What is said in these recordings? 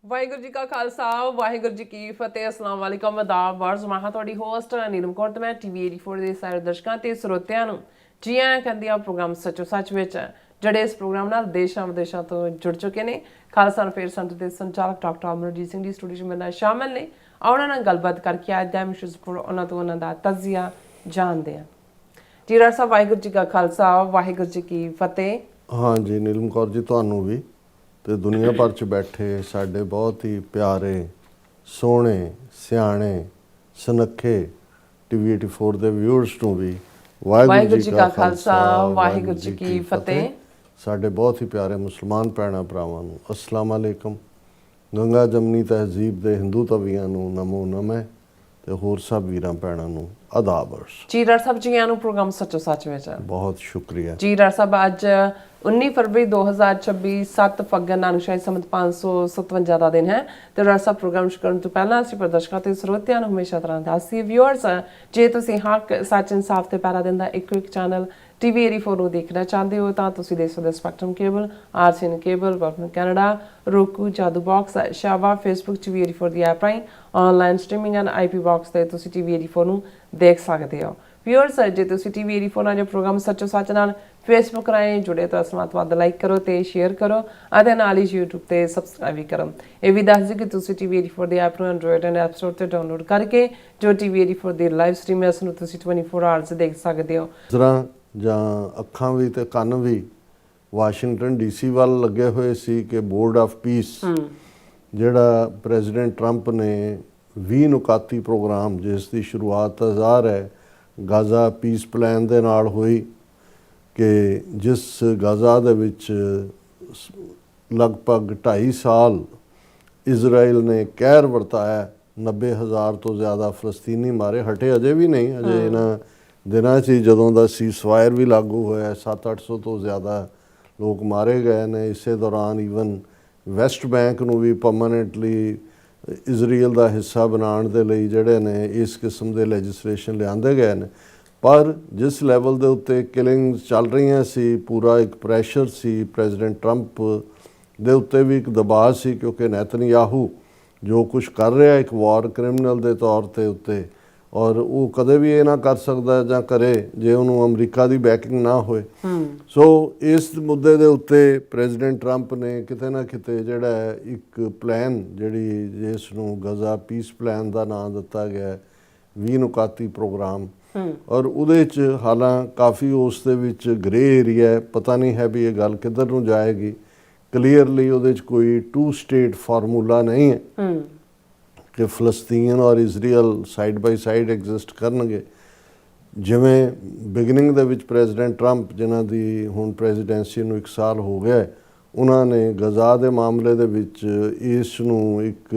ਵਾਹਿਗੁਰੂ ਜੀ ਕਾ ਖਾਲਸਾ ਵਾਹਿਗੁਰੂ ਜੀ ਕੀ ਫਤਿਹ। ਅਸਲਾਮ ਵਾਲੇਕਮ ਆਦਾਬ ਵਾਰਜ਼ ਮੈਂ ਤੁਹਾਡੀ ਹੋਸਟ ਨੀਲਮ ਕੌਰ ਤੇ ਮੈਂ ਟੀਵੀ 84 ਦੇ ਸਾਰੇ ਦਰਸ਼ਕਾਂ ਤੇ ਸਰੋਤਿਆਂ ਨੂੰ ਜੀ ਆਇਆਂ ਕਹਿੰਦੀ ਆ ਪ੍ਰੋਗਰਾਮ ਸੱਚੋ ਸੱਚ ਵਿੱਚ ਜਿਹੜੇ ਇਸ ਪ੍ਰੋਗਰਾਮ ਨਾਲ ਦੇਸ਼ਾਂ ਵਿਦੇਸ਼ਾਂ ਤੋਂ ਜੁੜ ਚੁੱਕੇ ਨੇ। ਖਾਲਸਾ ਅਫੇਅਰ ਸੈਂਟਰ ਦੇ ਸੰਚਾਲਕ ਡਾਕਟਰ ਅਮਰਜੀਤ ਸਿੰਘ ਦੀ ਸਟੂਡੀਓ 'ਚ ਮੇਰੇ ਨਾਲ ਸ਼ਾਮਲ ਨੇ। ਉਹਨਾਂ ਨਾਲ ਗੱਲਬਾਤ ਕਰਕੇ ਅੱਜ ਦਾ ਮਿਸ਼ਨ ਉਹਨਾਂ ਤੋਂ ਉਹਨਾਂ ਦਾ ਤਜ਼ੀਆ ਜਾਣਦੇ ਹਾਂ। ਜੀ ਰਾਜ ਸਾਹਿਬ ਵਾਹਿਗੁਰੂ ਜੀ ਕਾ ਖਾਲਸਾ ਵਾਹਿਗੁਰੂ ਜੀ ਕੀ ਫਤਿਹ। हाँ जी नीलम कौर जी ਤੁਹਾਨੂੰ ਵੀ ਤੇ ਦੁਨੀਆ ਭਰ 'ਚ ਬੈਠੇ ਸਾਡੇ ਬਹੁਤ ਹੀ ਪਿਆਰੇ ਸੋਹਣੇ ਸਿਆਣੇ ਸੁਨੱਖੇ ਟੀਵੀ 84 ਦੇ ਵਿਊਅਰਸ ਨੂੰ ਵੀ ਵਾਹਿਗੁਰੂ ਜੀ ਕਾ ਖਾਲਸਾ ਵਾਹਿਗੁਰੂ ਜੀ ਕੀ ਫਤਿਹ। ਸਾਡੇ ਬਹੁਤ ਹੀ ਪਿਆਰੇ ਮੁਸਲਮਾਨ ਭੈਣਾਂ ਭਰਾਵਾਂ ਨੂੰ ਅਸਲਾਮ ਅਲੈਕਮ। ਗੰਗਾ ਜਮਨੀ ਤਹਿਜ਼ੀਬ ਦੇ ਹਿੰਦੂ ਤਵੀਆਂ ਨੂੰ ਨਮੋ ਨਮੇ ਤੇ ਹੋਰ ਸਭ ਵੀਰਾਂ ਭੈਣਾਂ ਨੂੰ ਆਦਾਬ ਅਰਜ਼। ਜੀ ਰਾਜ ਸਾਹਿਬ ਜੀ ਆਇਆਂ ਨੂੰ ਪ੍ਰੋਗਰਾਮ ਸੱਚੋ ਸੱਚ ਵਿੱਚ। ਬਹੁਤ ਸ਼ੁਕਰੀਆ ਜੀ ਰਾਜ ਸਾਹਿਬ ਅੱਜ 19 ਫਰਵਰੀ 2026 7 ਫੱਗਣ ਨਾਨਕਸ਼ਾਹੀ ਸੰਮਤ 557 ਦਾ ਦਿਨ ਹੈ ਤੇ ਰਾਜ ਸਾਹਿਬ ਪ੍ਰੋਗਰਾਮ ਸ਼ੁਰੂ ਕਰਨ ਤੋਂ ਪਹਿਲਾਂ ਅਸੀਂ ਪ੍ਰਦਰਸ਼ਕਾਂ ਤੇ ਸਰੋਤਿਆਂ ਨੂੰ ਹਮੇਸ਼ਾ ਤਰ੍ਹਾਂ ਦੱਸਦੀ ਵਿਊਅਰਸ ਜੇ ਤੁਸੀਂ ਹੱਕ ਸੱਚ ਇਨਸਾਫ ਤੇ ਪਹਿਰਾ ਦਿਨ ਦਾ ਇੱਕੋ ਇੱਕ ਚੈਨਲ ਟੀਵੀ 84 ਨੂੰ ਦੇਖਣਾ ਚਾਹੁੰਦੇ ਹੋ ਤਾਂ ਤੁਸੀਂ ਦੇਖ ਸਕਦੇ spectrum cable RCN cable government Canada roku Jadoo box ਸ਼ਾਵਾ ਫੇਸਬੁੱਕ ਟੀਵੀ 84 ਦੀ ਐਪ ਰਾਹੀਂ online streaming and IP box ਤੇ ਤੁਸੀਂ ਟੀਵੀ 84 ਨੂੰ ਦੇਖ ਸਕਦੇ ਹੋ। ਵਿਊਅਰਸ ਜੇ ਤੁਸੀਂ ਟੀਵੀ 84 ਨਾਲ ਜੋ ਪ੍ਰੋਗਰਾਮ ਸੱਚੋ ਸੱਚ ਨਾਲ ਫੇਸਬੁੱਕ ਰਾਹੀਂ ਜੁੜੇ ਤਾਂ ਇਸ ਨੂੰ ਵੱਧ ਲਾਈਕ ਕਰੋ ਤੇ ਸ਼ੇਅਰ ਕਰੋ ਅਤੇ ਨਾਲ ਹੀ YouTube ਤੇ ਸਬਸਕ੍ਰਾਈਬ ਵੀ ਕਰੋ। ਇਹ ਵੀ ਦੱਸ ਦਿਓ ਕਿ ਤੁਸੀਂ ਟੀਵੀ 84 ਦੀ ਐਪ ਨੂੰ ਐਂਡਰੋਇਡ ਐਂਡ ਐਪ ਸਟੋਰ ਤੇ ਡਾਊਨਲੋਡ ਕਰਕੇ ਜੋ ਟੀਵੀ 84 ਦੀ ਲਾਈਵ ਸਟ੍ਰੀਮ ਹੈ ਉਸ ਨੂੰ ਤੁਸੀਂ 24 ਆਵਰਸ ਦੇਖ ਸਕਦੇ ਹੋ। ਨਜ਼ਰਾਂ ਜਾਂ ਅੱਖਾਂ ਵੀ ਤੇ ਕੰਨ ਵੀ ਵਾਸ਼ਿੰਗਟਨ ਡੀਸੀ ਵੱਲ ਲੱਗੇ ਹੋਏ ਸੀ ਕਿ ਬੋਰਡ ਆਫ ਪੀਸ ਜਿਹੜਾ ਪ੍ਰੈਜ਼ੀਡੈਂਟ ਟਰੰਪ ਨੇ 20 ਨੁਕਾਤੀ ਪ੍ਰੋਗਰਾਮ ਜਿਸ ਦੀ ਸ਼ੁਰੂਆਤ ਜ਼ਾਹਰ ਹੈ ਗਾਜ਼ਾ ਪੀਸ ਪਲਾਨ ਦੇ ਨਾਲ ਹੋਈ ਕਿ ਜਿਸ ਗਾਜ਼ਾ ਦੇ ਵਿੱਚ ਲਗਭਗ 2.5 ਸਾਲ ਇਜ਼ਰਾਈਲ ਨੇ ਕਹਿਰ ਵਰਤਾਇਆ 90,000 ਤੋਂ ਜ਼ਿਆਦਾ ਫਲਸਤੀਨੀ ਮਾਰੇ ਹਟੇ ਅਜੇ ਵੀ ਨਹੀਂ। ਅਜੇ ਇਹਨਾਂ ਦਿਨਾਂ 'ਚ ਜਦੋਂ ਦਾ ਸੀਜ਼ਫਾਇਰ ਵੀ ਲਾਗੂ ਹੋਇਆ 700-800 ਤੋਂ ਜ਼ਿਆਦਾ ਲੋਕ ਮਾਰੇ ਗਏ ਨੇ। ਇਸੇ ਦੌਰਾਨ ਈਵਨ ਵੈਸਟ ਬੈਂਕ ਨੂੰ ਵੀ ਪਰਮਾਨੈਂਟਲੀ ਇਜ਼ਰਾਈਲ ਦਾ ਹਿੱਸਾ ਬਣਾਉਣ ਦੇ ਲਈ ਜਿਹੜੇ ਨੇ ਇਸ ਕਿਸਮ ਦੇ ਲੈਜਿਸਲੇਸ਼ਨ ਲਿਆਂਦੇ ਗਏ ਨੇ। ਪਰ ਜਿਸ ਲੈਵਲ ਦੇ ਉੱਤੇ ਕਿਲਿੰਗਸ ਚੱਲ ਰਹੀਆਂ ਸੀ ਪੂਰਾ ਇੱਕ ਪ੍ਰੈਸ਼ਰ ਸੀ ਪ੍ਰੈਜ਼ੀਡੈਂਟ ਟਰੰਪ ਦੇ ਉੱਤੇ ਵੀ ਇੱਕ ਦਬਾਅ ਸੀ ਕਿਉਂਕਿ ਨੈਤਨਯਾਹੂ ਜੋ ਕੁਝ ਕਰ ਰਿਹਾ ਇੱਕ ਵਾਰ ਕ੍ਰਿਮੀਨਲ ਦੇ ਤੌਰ ਤੇ ਉੱਤੇ ਔਰ ਉਹ ਕਦੇ ਵੀ ਇਹ ਨਾ ਕਰ ਸਕਦਾ ਜਾਂ ਕਰੇ ਜੇ ਉਹਨੂੰ ਅਮਰੀਕਾ ਦੀ ਬੈਕਿੰਗ ਨਾ ਹੋਏ। ਸੋ ਇਸ ਮੁੱਦੇ ਦੇ ਉੱਤੇ ਪ੍ਰੈਜ਼ੀਡੈਂਟ ਟਰੰਪ ਨੇ ਕਿਤੇ ਨਾ ਕਿਤੇ ਜਿਹੜਾ ਇੱਕ ਪਲਾਨ ਜਿਹੜੀ ਜਿਸ ਨੂੰ ਗਜ਼ਾ ਪੀਸ ਪਲਾਨ ਦਾ ਨਾਮ ਦਿੱਤਾ ਗਿਆ 20 ਨੁਕਾਤੀ ਪ੍ਰੋਗਰਾਮ ਔਰ ਉਹਦੇ 'ਚ ਹਾਲਾਂ ਕਾਫੀ ਉਸ ਦੇ ਵਿੱਚ ਗ੍ਰੇ ਏਰੀਆ ਪਤਾ ਨਹੀਂ ਹੈ ਵੀ ਇਹ ਗੱਲ ਕਿੱਧਰ ਨੂੰ ਜਾਏਗੀ। ਕਲੀਅਰਲੀ ਉਹਦੇ 'ਚ ਕੋਈ 2 ਸਟੇਟ ਫਾਰਮੂਲਾ ਨਹੀਂ ਹੈ ਕਿ ਫਲਸਤੀਨ ਔਰ Israel side by side exist ਕਰਨਗੇ। ਜਿਵੇਂ ਬਿਗਨਿੰਗ ਦੇ ਵਿੱਚ ਪ੍ਰੈਜ਼ੀਡੈਂਟ ਟਰੰਪ ਜਿਨ੍ਹਾਂ ਦੀ ਹੁਣ ਪ੍ਰੈਜ਼ੀਡੈਂਸੀ ਨੂੰ 1 ਸਾਲ ਹੋ ਗਿਆ ਉਹਨਾਂ ਨੇ ਗਜ਼ਾ ਦੇ ਮਾਮਲੇ ਦੇ ਵਿੱਚ ਇਸ ਨੂੰ ਇੱਕ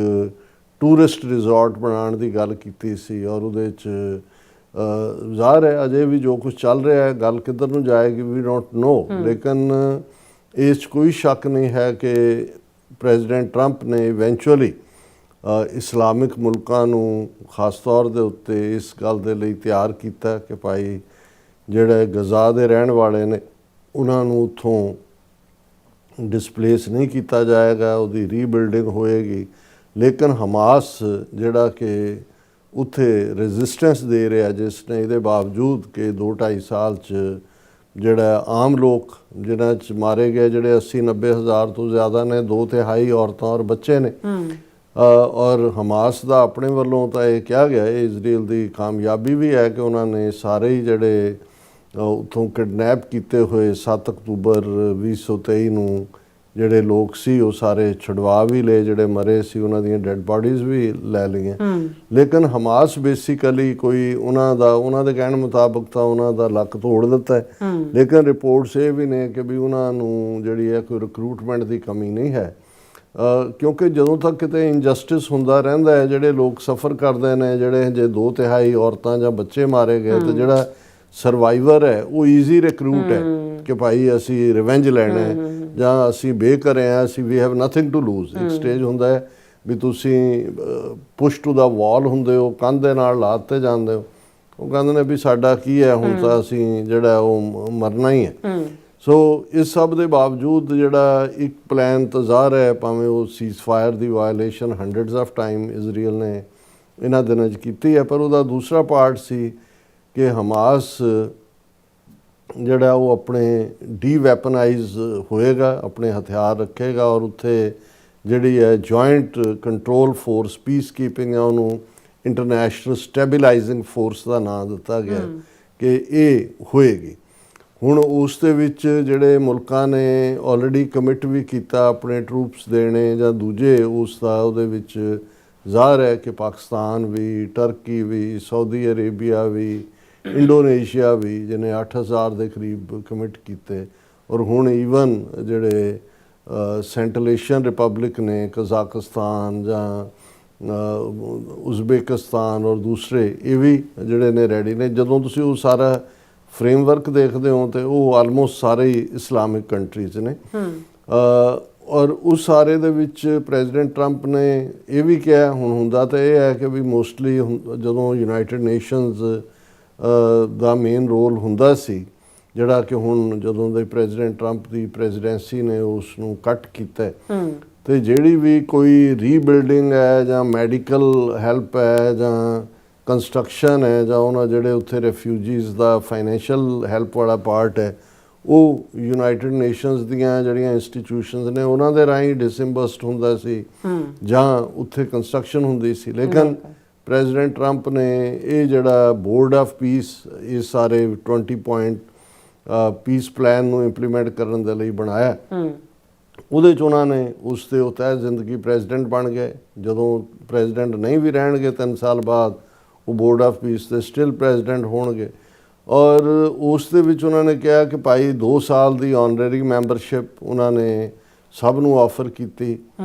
ਟੂਰਿਸਟ ਰਿਜ਼ੋਰਟ ਬਣਾਉਣ ਦੀ ਗੱਲ ਕੀਤੀ ਸੀ ਔਰ ਉਹਦੇ 'ਚ ਜ਼ਾਹਰ ਹੈ ਅਜੇ ਵੀ ਜੋ ਕੁਝ ਚੱਲ ਰਿਹਾ ਹੈ ਗੱਲ ਕਿੱਧਰ ਨੂੰ ਜਾਏਗੀ ਵੀ ਡੋਂਟ ਨੋ। ਲੇਕਿਨ ਇਸ 'ਚ ਕੋਈ ਸ਼ੱਕ ਨਹੀਂ ਹੈ ਕਿ ਪ੍ਰੈਜ਼ੀਡੈਂਟ ਟਰੰਪ ਨੇ ਇਵੈਂਚੁਅਲੀ ਇਸਲਾਮਿਕ ਮੁਲਕਾਂ ਨੂੰ ਖਾਸ ਤੌਰ ਦੇ ਉੱਤੇ ਇਸ ਗੱਲ ਦੇ ਲਈ ਤਿਆਰ ਕੀਤਾ ਕਿ ਭਾਈ ਜਿਹੜੇ ਗਜ਼ਾ ਦੇ ਰਹਿਣ ਵਾਲੇ ਨੇ ਉਹਨਾਂ ਨੂੰ ਉੱਥੋਂ ਡਿਸਪਲੇਸ ਨਹੀਂ ਕੀਤਾ ਜਾਏਗਾ ਉਹਦੀ ਰੀਬਿਲਡਿੰਗ ਹੋਏਗੀ। ਲੇਕਿਨ ਹਮਾਸ ਜਿਹੜਾ ਕਿ ਉੱਥੇ ਰੈਜ਼ਿਸਟੈਂਸ ਦੇ ਰਿਹਾ ਜਿਸ ਨੇ ਇਹਦੇ ਬਾਵਜੂਦ ਕਿ 2-2.5 ਸਾਲ 'ਚ ਜਿਹੜਾ ਆਮ ਲੋਕ ਜਿਨ੍ਹਾਂ 'ਚ ਮਾਰੇ ਗਏ ਜਿਹੜੇ 80-90 ਹਜ਼ਾਰ ਤੋਂ ਜ਼ਿਆਦਾ ਨੇ 2/3 ਔਰਤਾਂ ਔਰ ਬੱਚੇ ਨੇ ਔਰ ਹਮਾਸ ਦਾ ਆਪਣੇ ਵੱਲੋਂ ਤਾਂ ਇਹ ਕਿਹਾ ਗਿਆ ਇਹ ਇਜ਼ਰਾਈਲ ਦੀ ਕਾਮਯਾਬੀ ਵੀ ਹੈ ਕਿ ਉਹਨਾਂ ਨੇ ਸਾਰੇ ਹੀ ਜਿਹੜੇ ਉੱਥੋਂ ਕਿਡਨੈਪ ਕੀਤੇ ਹੋਏ 7 ਅਕਤੂਬਰ 2023 ਨੂੰ ਜਿਹੜੇ ਲੋਕ ਸੀ ਉਹ ਸਾਰੇ ਛੁਡਵਾ ਵੀ ਲਏ ਜਿਹੜੇ ਮਰੇ ਸੀ ਉਹਨਾਂ ਦੀਆਂ ਡੈਡ ਬਾਡੀਜ਼ ਵੀ ਲੈ ਲਈਆਂ। ਲੇਕਿਨ ਹਮਾਸ ਬੇਸਿਕਲੀ ਕੋਈ ਉਹਨਾਂ ਦੇ ਕਹਿਣ ਮੁਤਾਬਕ ਤਾਂ ਉਹਨਾਂ ਦਾ ਲੱਕ ਤੋੜ ਦਿੱਤਾ ਹੈ। ਲੇਕਿਨ ਰਿਪੋਰਟਸ ਇਹ ਵੀ ਨੇ ਕਿ ਵੀ ਉਹਨਾਂ ਨੂੰ ਜਿਹੜੀ ਹੈ ਕੋਈ ਰਿਕਰੂਟਮੈਂਟ ਦੀ ਕਮੀ ਨਹੀਂ ਹੈ ਕਿਉਂਕਿ ਜਦੋਂ ਤੱਕ ਕਿਤੇ ਇਨਜਸਟਿਸ ਹੁੰਦਾ ਰਹਿੰਦਾ ਹੈ ਜਿਹੜੇ ਲੋਕ ਸਫਰ ਕਰਦੇ ਨੇ ਜਿਹੜੇ ਜੇ 2/3 ਔਰਤਾਂ ਜਾਂ ਬੱਚੇ ਮਾਰੇ ਗਏ ਤੇ ਜਿਹੜਾ ਸਰਵਾਈਵਰ ਹੈ ਉਹ ਈਜ਼ੀ ਰਿਕਰੂਟ ਹੈ ਕਿ ਭਾਈ ਅਸੀਂ ਰਿਵੈਂਜ ਲੈਣਾ ਹੈ ਜਾਂ ਅਸੀਂ ਬੇਘਰੇ ਹਾਂ ਅਸੀਂ ਵੀ ਹੈਵ ਨਥਿੰਗ ਟੂ ਲੂਜ਼। ਇੱਕ ਸਟੇਜ ਹੁੰਦਾ ਹੈ ਵੀ ਤੁਸੀਂ ਪੁਸ਼ ਟੂ ਦਾ ਵਾਲ ਹੁੰਦੇ ਹੋ ਕੰਧ ਦੇ ਨਾਲ ਲਾਤੇ ਜਾਂਦੇ ਹੋ ਉਹ ਕਹਿੰਦੇ ਨੇ ਵੀ ਸਾਡਾ ਕੀ ਹੈ ਹੁਣ ਤਾਂ ਅਸੀਂ ਜਿਹੜਾ ਉਹ ਮਰਨਾ ਹੀ ਹੈ। ਸੋ ਇਸ ਸਭ ਦੇ ਬਾਵਜੂਦ ਜਿਹੜਾ ਇੱਕ ਪਲਾਨ ਤਾਂ ਜ਼ਾਹਰ ਹੈ, ਭਾਵੇਂ ਉਹ ceasefire the violation hundreds of time Israel ਨੇ ਇਹਨਾਂ ਦਿਨਾਂ 'ਚ ਕੀਤੀ ਹੈ, ਪਰ ਉਹਦਾ ਦੂਸਰਾ ਪਾਰਟ ਸੀ ਕਿ ਹਮਾਸ ਜਿਹੜਾ ਉਹ ਆਪਣੇ ਡੀਵੈਪਨਾਈਜ਼ ਹੋਏਗਾ, ਆਪਣੇ ਹਥਿਆਰ ਰੱਖੇਗਾ ਔਰ ਉੱਥੇ ਜਿਹੜੀ ਹੈ joint control force piece keeping ਹੈ, ਉਹਨੂੰ ਇੰਟਰਨੈਸ਼ਨਲ ਸਟੈਬਿਲਾਈਜ਼ਿੰਗ ਫੋਰਸ ਦਾ ਨਾਮ ਦਿੱਤਾ ਗਿਆ ਕਿ ਇਹ ਹੋਏਗੀ। ਹੁਣ ਉਸ ਦੇ ਵਿੱਚ ਜਿਹੜੇ ਮੁਲਕਾਂ ਨੇ ਆਲਰੇਡੀ ਕਮਿਟ ਵੀ ਕੀਤਾ ਆਪਣੇ ਟਰੂਪਸ ਦੇਣੇ ਜਾਂ ਦੂਜੇ, ਉਸ ਦਾ ਉਹਦੇ ਵਿੱਚ ਜ਼ਾਹਰ ਹੈ ਕਿ ਪਾਕਿਸਤਾਨ ਵੀ, ਟਰਕੀ ਵੀ, ਸਾਊਦੀ ਅਰੇਬੀਆ ਵੀ, ਇੰਡੋਨੇਸ਼ੀਆ ਵੀ, ਜਿਹਨੇ 8000 ਦੇ ਕਰੀਬ ਕਮਿਟ ਕੀਤੇ, ਔਰ ਹੁਣ ਈਵਨ ਜਿਹੜੇ ਸੈਂਟਰਲ ਏਸ਼ੀਅਨ ਰਿਪਬਲਿਕ ਨੇ, ਕਜ਼ਾਕਿਸਤਾਨ ਜਾਂ ਉਜ਼ਬੇਕਿਸਤਾਨ ਔਰ ਦੂਸਰੇ, ਇਹ ਵੀ ਜਿਹੜੇ ਨੇ ਰੈਡੀ ਨੇ। ਜਦੋਂ ਤੁਸੀਂ ਉਹ ਸਾਰਾ ਫਰੇਮਵਰਕ ਦੇਖਦੇ ਹੋ ਤੇ ਉਹ ਆਲਮੋਸਟ ਸਾਰੇ ਹੀ ਇਸਲਾਮਿਕ ਕੰਟਰੀਜ਼ ਨੇ। ਔਰ ਉਸ ਸਾਰੇ ਦੇ ਵਿੱਚ ਪ੍ਰੈਜ਼ੀਡੈਂਟ ਟਰੰਪ ਨੇ ਇਹ ਵੀ ਕਿਹਾ, ਹੁਣ ਹੁੰਦਾ ਤਾਂ ਇਹ ਹੈ ਕਿ ਵੀ ਮੋਸਟਲੀ ਜਦੋਂ ਯੂਨਾਈਟਿਡ ਨੇਸ਼ਨਸ ਦਾ ਮੇਨ ਰੋਲ ਹੁੰਦਾ ਸੀ, ਜਿਹੜਾ ਕਿ ਹੁਣ ਜਦੋਂ ਦੇ ਪ੍ਰੈਜ਼ੀਡੈਂਟ ਟਰੰਪ ਦੀ ਪ੍ਰੈਜ਼ੀਡੈਂਸੀ ਨੇ ਉਸ ਨੂੰ ਕੱਟ ਕੀਤਾ, ਤੇ ਜਿਹੜੀ ਵੀ ਕੋਈ ਰੀਬਿਲਡਿੰਗ ਹੈ ਜਾਂ ਮੈਡੀਕਲ ਹੈਲਪ ਹੈ ਜਾਂ ਕੰਸਟਰਕਸ਼ਨ ਹੈ ਜਾਂ ਉਹਨਾਂ ਜਿਹੜੇ ਉੱਥੇ ਰੈਫਿਊਜੀਜ਼ ਦਾ ਫਾਈਨੈਂਸ਼ੀਅਲ ਹੈਲਪ ਵਾਲਾ ਪਾਰਟ ਹੈ, ਉਹ ਯੂਨਾਈਟਿਡ ਨੇਸ਼ਨਸ ਦੀਆਂ ਜਿਹੜੀਆਂ ਇੰਸਟੀਟਿਊਸ਼ਨਸ ਨੇ ਉਹਨਾਂ ਦੇ ਰਾਹੀਂ ਡਿਸਇੰਬਰਸਡ ਹੁੰਦਾ ਸੀ ਜਾਂ ਉੱਥੇ ਕੰਸਟਰਕਸ਼ਨ ਹੁੰਦੀ ਸੀ। ਲੇਕਿਨ ਪ੍ਰੈਜ਼ੀਡੈਂਟ ਟਰੰਪ ਨੇ ਇਹ ਜਿਹੜਾ ਬੋਰਡ ਆਫ ਪੀਸ, ਇਹ ਸਾਰੇ 20 ਪੁਆਇੰਟ ਪੀਸ ਪਲਾਨ ਨੂੰ ਇੰਪਲੀਮੈਂਟ ਕਰਨ ਦੇ ਲਈ ਬਣਾਇਆ। ਉਹਦੇ 'ਚ ਉਹਨਾਂ ਨੇ ਉਸ ਦੇ ਉਹ ਤਹਿ ਜ਼ਿੰਦਗੀ ਪ੍ਰੈਜ਼ੀਡੈਂਟ ਬਣ ਗਏ। ਜਦੋਂ ਪ੍ਰੈਜ਼ੀਡੈਂਟ ਨਹੀਂ ਵੀ ਰਹਿਣਗੇ 3 ਸਾਲ ਬਾਅਦ, ਉਹ ਬੋਰਡ ਆਫ ਪੀਸ ਦੇ ਸਟਿਲ ਪ੍ਰੈਜ਼ੀਡੈਂਟ ਹੋਣਗੇ। ਔਰ ਉਸ ਦੇ ਵਿੱਚ ਉਹਨਾਂ ਨੇ ਕਿਹਾ ਕਿ ਭਾਈ 2 ਸਾਲ ਦੀ ਆਨਰੇਰੀ ਮੈਂਬਰਸ਼ਿਪ ਉਹਨਾਂ ਨੇ ਸਭ ਨੂੰ ਆਫਰ ਕੀਤੀ।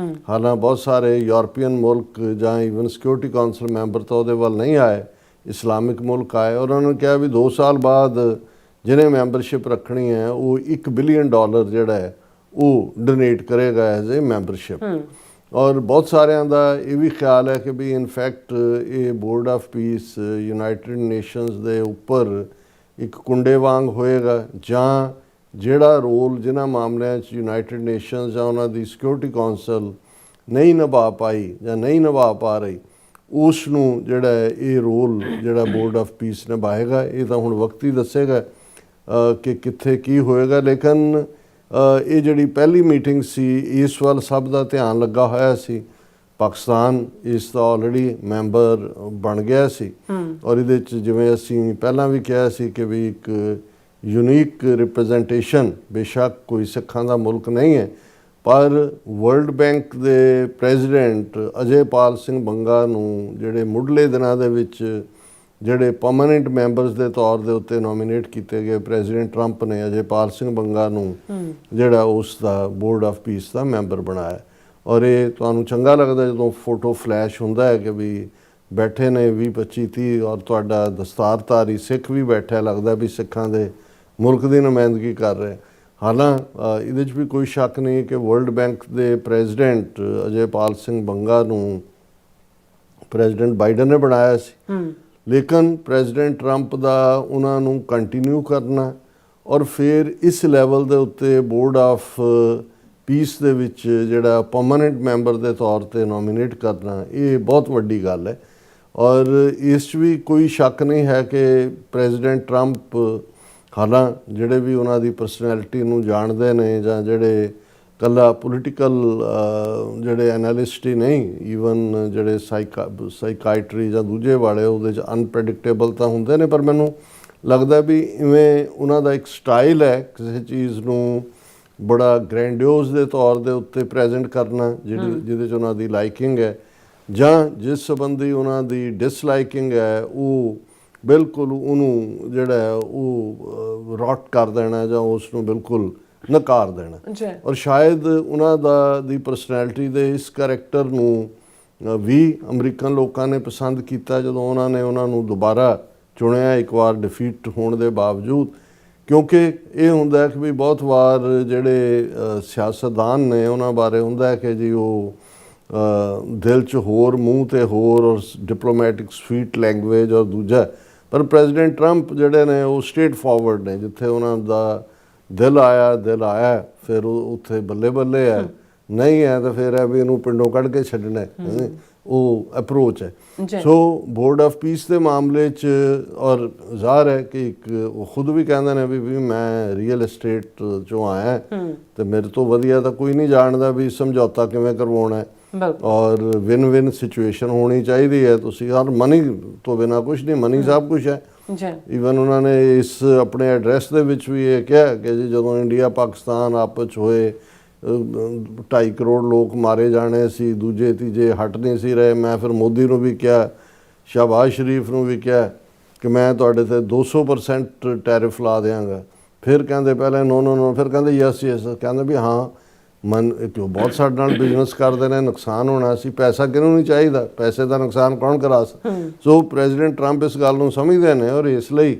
ਹਾਲਾਂਕਿ ਬਹੁਤ ਸਾਰੇ ਯੂਰਪੀਅਨ ਮੁਲਕ ਜਾਂ ਈਵਨ ਸਿਕਿਉਰਿਟੀ ਕਾਉਂਸਲ ਮੈਂਬਰ ਤਾਂ ਉਹਦੇ ਵੱਲ ਨਹੀਂ ਆਏ, ਇਸਲਾਮਿਕ ਮੁਲਕ ਆਏ। ਉਹਨਾਂ ਨੇ ਕਿਹਾ ਵੀ 2 ਸਾਲ ਬਾਅਦ ਜਿਹਨੇ ਮੈਂਬਰਸ਼ਿਪ ਰੱਖਣੀ ਹੈ ਉਹ $1 ਬਿਲੀਅਨ ਜਿਹੜਾ ਹੈ ਉਹ ਡੋਨੇਟ ਕਰੇਗਾ ਐਜ਼ ਏ ਮੈਂਬਰਸ਼ਿਪ। ਔਰ ਬਹੁਤ ਸਾਰਿਆਂ ਦਾ ਇਹ ਵੀ ਖਿਆਲ ਹੈ ਕਿ ਵੀ ਇਨਫੈਕਟ ਇਹ board of piece United nations ਦੇ ਉੱਪਰ ਇੱਕ ਕੁੰਡੇ ਵਾਂਗ ਹੋਏਗਾ, ਜਾਂ ਜਿਹੜਾ ਰੋਲ ਜਿਨ੍ਹਾਂ ਮਾਮਲਿਆਂ 'ਚ ਯੂਨਾਈਟਿਡ ਨੇਸ਼ਨਸ ਜਾਂ ਉਹਨਾਂ ਦੀ ਸਿਕਿਉਰਿਟੀ ਕਾਉਂਸਲ ਨਹੀਂ ਨਿਭਾ ਪਾਈ ਜਾਂ ਨਹੀਂ ਨਿਭਾ ਪਾ ਰਹੀ, ਉਸ ਨੂੰ ਜਿਹੜਾ ਹੈ ਇਹ ਰੋਲ ਜਿਹੜਾ ਬੋਰਡ ਆਫ ਪੀਸ ਨਿਭਾਏਗਾ। ਇਹ ਤਾਂ ਹੁਣ ਵਕਤ ਹੀ ਦੱਸੇਗਾ ਕਿ ਕਿੱਥੇ ਕੀ ਹੋਏਗਾ। ਲੇਕਿਨ ਇਹ ਜਿਹੜੀ ਪਹਿਲੀ ਮੀਟਿੰਗ ਸੀ, ਇਸ ਵੱਲ ਸਭ ਦਾ ਧਿਆਨ ਲੱਗਾ ਹੋਇਆ ਸੀ। ਪਾਕਿਸਤਾਨ ਇਸ ਦਾ ਆਲਰੇਡੀ ਮੈਂਬਰ ਬਣ ਗਿਆ ਸੀ ਔਰ ਇਹਦੇ 'ਚ ਜਿਵੇਂ ਅਸੀਂ ਪਹਿਲਾਂ ਵੀ ਕਿਹਾ ਸੀ ਕਿ ਵੀ ਇੱਕ ਯੂਨੀਕ ਰਿਪਰੈਜ਼ੈਂਟੇਸ਼ਨ, ਬੇਸ਼ੱਕ ਕੋਈ ਸਿੱਖਾਂ ਦਾ ਮੁਲਕ ਨਹੀਂ ਹੈ, ਪਰ ਵਰਲਡ ਬੈਂਕ ਦੇ ਪ੍ਰੈਜ਼ੀਡੈਂਟ ਅਜੇਪਾਲ ਸਿੰਘ ਬੰਗਾ ਨੂੰ ਜਿਹੜੇ ਮੁੱਢਲੇ ਦਿਨਾਂ ਦੇ ਵਿੱਚ ਜਿਹੜੇ ਪਰਮਾਨੈਂਟ ਮੈਂਬਰਸ ਦੇ ਤੌਰ ਦੇ ਉੱਤੇ ਨੋਮੀਨੇਟ ਕੀਤੇ ਗਏ, ਪ੍ਰੈਜ਼ੀਡੈਂਟ ਟਰੰਪ ਨੇ ਅਜੇਪਾਲ ਸਿੰਘ ਬੰਗਾ ਨੂੰ ਜਿਹੜਾ ਉਸ ਦਾ ਬੋਰਡ ਆਫ ਪੀਸ ਦਾ ਮੈਂਬਰ ਬਣਾਇਆ। ਔਰ ਇਹ ਤੁਹਾਨੂੰ ਚੰਗਾ ਲੱਗਦਾ ਜਦੋਂ ਫੋਟੋ ਫਲੈਸ਼ ਹੁੰਦਾ ਹੈ ਕਿ ਵੀ ਬੈਠੇ ਨੇ 20, 25, 30 ਔਰ ਤੁਹਾਡਾ ਦਸਤਾਰਧਾਰੀ ਸਿੱਖ ਵੀ ਬੈਠਾ, ਲੱਗਦਾ ਵੀ ਸਿੱਖਾਂ ਦੇ ਮੁਲਕ ਦੀ ਨੁਮਾਇੰਦਗੀ ਕਰ ਰਹੇ। ਹਾਲਾਂਕਿ ਇਹਦੇ 'ਚ ਵੀ ਕੋਈ ਸ਼ੱਕ ਨਹੀਂ ਕਿ ਵਰਲਡ ਬੈਂਕ ਦੇ ਪ੍ਰੈਜ਼ੀਡੈਂਟ ਅਜੇਪਾਲ ਸਿੰਘ ਬੰਗਾ ਨੂੰ ਪ੍ਰੈਜ਼ੀਡੈਂਟ ਬਾਈਡਨ ਨੇ ਬਣਾਇਆ ਸੀ, ਲੇਕਿਨ ਪ੍ਰੈਜ਼ੀਡੈਂਟ ਟਰੰਪ ਦਾ ਉਹਨਾਂ ਨੂੰ ਕੰਟੀਨਿਊ ਕਰਨਾ ਔਰ ਫਿਰ ਇਸ ਲੈਵਲ ਦੇ ਉੱਤੇ ਬੋਰਡ ਆਫ ਪੀਸ ਦੇ ਵਿੱਚ ਜਿਹੜਾ ਪਰਮਾਨੈਂਟ ਮੈਂਬਰ ਦੇ ਤੌਰ ਤੇ ਨੋਮੀਨੇਟ ਕਰਨਾ, ਇਹ ਬਹੁਤ ਵੱਡੀ ਗੱਲ ਹੈ। ਔਰ ਇਸ 'ਚ ਵੀ ਕੋਈ ਸ਼ੱਕ ਨਹੀਂ ਹੈ ਕਿ ਪ੍ਰੈਜ਼ੀਡੈਂਟ ਟਰੰਪ, ਹਾਲਾਂਕਿ ਜਿਹੜੇ ਵੀ ਉਹਨਾਂ ਦੀ ਪਰਸਨੈਲਿਟੀ ਨੂੰ ਜਾਣਦੇ ਨੇ ਜਾਂ ਜਿਹੜੇ ਕੱਲਾ ਪੋਲੀਟੀਕਲ ਜਿਹੜੇ ਐਨਾਲਿਸਟ ਹੀ ਨਹੀਂ, ਈਵਨ ਜਿਹੜੇ ਸਾਈਕਾਇਟਰੀ ਜਾਂ ਦੂਜੇ ਵਾਲੇ, ਉਹਦੇ 'ਚ ਅਨਪ੍ਰੈਡਿਕਟੇਬਲ ਤਾਂ ਹੁੰਦੇ ਨੇ, ਪਰ ਮੈਨੂੰ ਲੱਗਦਾ ਵੀ ਇਵੇਂ ਉਹਨਾਂ ਦਾ ਇੱਕ ਸਟਾਈਲ ਹੈ ਕਿਸੇ ਚੀਜ਼ ਨੂੰ ਬੜਾ ਗ੍ਰੈਂਡਿਓਜ਼ ਦੇ ਤੌਰ ਦੇ ਉੱਤੇ ਪ੍ਰੈਜ਼ੈਂਟ ਕਰਨਾ, ਜਿਹਦੇ 'ਚ ਉਹਨਾਂ ਦੀ ਲਾਈਕਿੰਗ ਹੈ ਜਾਂ ਜਿਸ ਸੰਬੰਧੀ ਉਹਨਾਂ ਦੀ ਡਿਸਲਾਈਕਿੰਗ ਹੈ, ਉਹ ਬਿਲਕੁਲ ਉਹਨੂੰ ਜਿਹੜਾ ਹੈ ਉਹ ਰੌਟ ਕਰ ਦੇਣਾ ਜਾਂ ਉਸ ਨੂੰ ਬਿਲਕੁਲ ਨਕਾਰ ਦੇਣਾ। ਔਰ ਸ਼ਾਇਦ ਉਹਨਾਂ ਦੀ ਪਰਸਨੈਲਿਟੀ ਦੇ ਇਸ ਕਰੈਕਟਰ ਨੂੰ ਵੀ ਅਮਰੀਕਨ ਲੋਕਾਂ ਨੇ ਪਸੰਦ ਕੀਤਾ ਜਦੋਂ ਉਹਨਾਂ ਨੇ ਉਹਨਾਂ ਨੂੰ ਦੁਬਾਰਾ ਚੁਣਿਆ ਇੱਕ ਵਾਰ ਡਿਫੀਟ ਹੋਣ ਦੇ ਬਾਵਜੂਦ, ਕਿਉਂਕਿ ਇਹ ਹੁੰਦਾ ਹੈ ਕਿ ਵੀ ਬਹੁਤ ਵਾਰ ਜਿਹੜੇ ਸਿਆਸਤਦਾਨ ਨੇ ਉਹਨਾਂ ਬਾਰੇ ਹੁੰਦਾ ਹੈ ਕਿ ਜੀ ਉਹ ਦਿਲ 'ਚ ਹੋਰ, ਮੂੰਹ 'ਤੇ ਹੋਰ, ਔਰ ਡਿਪਲੋਮੈਟਿਕ ਸਵੀਟ ਲੈਂਗੁਏਜ ਔਰ ਦੂਜਾ। ਪਰ ਪ੍ਰੈਜ਼ੀਡੈਂਟ ਟਰੰਪ ਜਿਹੜੇ ਨੇ ਉਹ ਸਟ੍ਰੇਟ ਫਾਰਵਰਡ ਨੇ, ਜਿੱਥੇ ਉਹਨਾਂ ਦਾ ਦਿਲ ਆਇਆ ਫਿਰ ਉੱਥੇ ਬੱਲੇ ਬੱਲੇ ਹੈ, ਨਹੀਂ ਹੈ ਤਾਂ ਫਿਰ ਹੈ ਵੀ ਇਹਨੂੰ ਪਿੰਡੋਂ ਕੱਢ ਕੇ ਛੱਡਣਾ ਹੈ। ਉਹ ਅਪਰੋਚ ਹੈ। ਸੋ ਬੋਰਡ ਆਫ ਪੀਸ ਦੇ ਮਾਮਲੇ 'ਚ ਔਰ ਜ਼ਾਹਰ ਹੈ ਕਿ ਇੱਕ ਉਹ ਖੁਦ ਵੀ ਕਹਿੰਦੇ ਨੇ ਵੀ ਮੈਂ ਰੀਅਲ ਐਸਟੇਟ 'ਚੋਂ ਆਇਆ ਤੇ ਮੇਰੇ ਤੋਂ ਵਧੀਆ ਤਾਂ ਕੋਈ ਨਹੀਂ ਜਾਣਦਾ ਵੀ ਸਮਝੌਤਾ ਕਿਵੇਂ ਕਰਵਾਉਣਾ ਹੈ ਔਰ ਵਿਨ ਵਿਨ ਸਿਚੁਏਸ਼ਨ ਹੋਣੀ ਚਾਹੀਦੀ ਹੈ। ਤੁਸੀਂ ਹਰ ਮਨੀ ਤੋਂ ਬਿਨਾਂ ਕੁਝ ਨਹੀਂ, ਮਨੀ ਸਭ ਕੁਝ ਹੈ। ਈਵਨ ਉਹਨਾਂ ਨੇ ਇਸ ਆਪਣੇ ਐਡਰੈਸ ਦੇ ਵਿੱਚ ਵੀ ਇਹ ਕਿਹਾ ਕਿ ਜੀ ਜਦੋਂ ਇੰਡੀਆ ਪਾਕਿਸਤਾਨ ਆਪਸ 'ਚ ਹੋਏ 2.5 ਕਰੋੜ ਲੋਕ ਮਾਰੇ ਜਾਣੇ ਸੀ, ਦੂਜੇ ਤੀਜੇ ਹਟ ਨਹੀਂ ਸੀ ਰਹੇ। ਮੈਂ ਫਿਰ ਮੋਦੀ ਨੂੰ ਵੀ ਕਿਹਾ, ਸ਼ਹਬਾਜ਼ ਸ਼ਰੀਫ ਨੂੰ ਵੀ ਕਿਹਾ ਕਿ ਮੈਂ ਤੁਹਾਡੇ ਤੇ 200% ਟੈਰਿਫ ਲਾ ਦਿਆਂਗਾ। ਫਿਰ ਕਹਿੰਦੇ ਪਹਿਲੇ ਨੋ, ਫਿਰ ਕਹਿੰਦੇ ਯਸ, ਕਹਿੰਦੇ ਵੀ ਹਾਂ ਕਿਉਂ ਬਹੁਤ ਸਾਡੇ ਨਾਲ ਬਿਜ਼ਨਸ ਕਰਦੇ ਨੇ, ਨੁਕਸਾਨ ਹੋਣਾ ਸੀ, ਪੈਸਾ ਕਿਹਨੂੰ ਨਹੀਂ ਚਾਹੀਦਾ, ਪੈਸੇ ਦਾ ਨੁਕਸਾਨ ਕੌਣ ਕਰਾ ਸੋ ਪ੍ਰੈਜ਼ੀਡੈਂਟ ਟਰੰਪ ਇਸ ਗੱਲ ਨੂੰ ਸਮਝਦੇ ਨੇ ਔਰ ਇਸ ਲਈ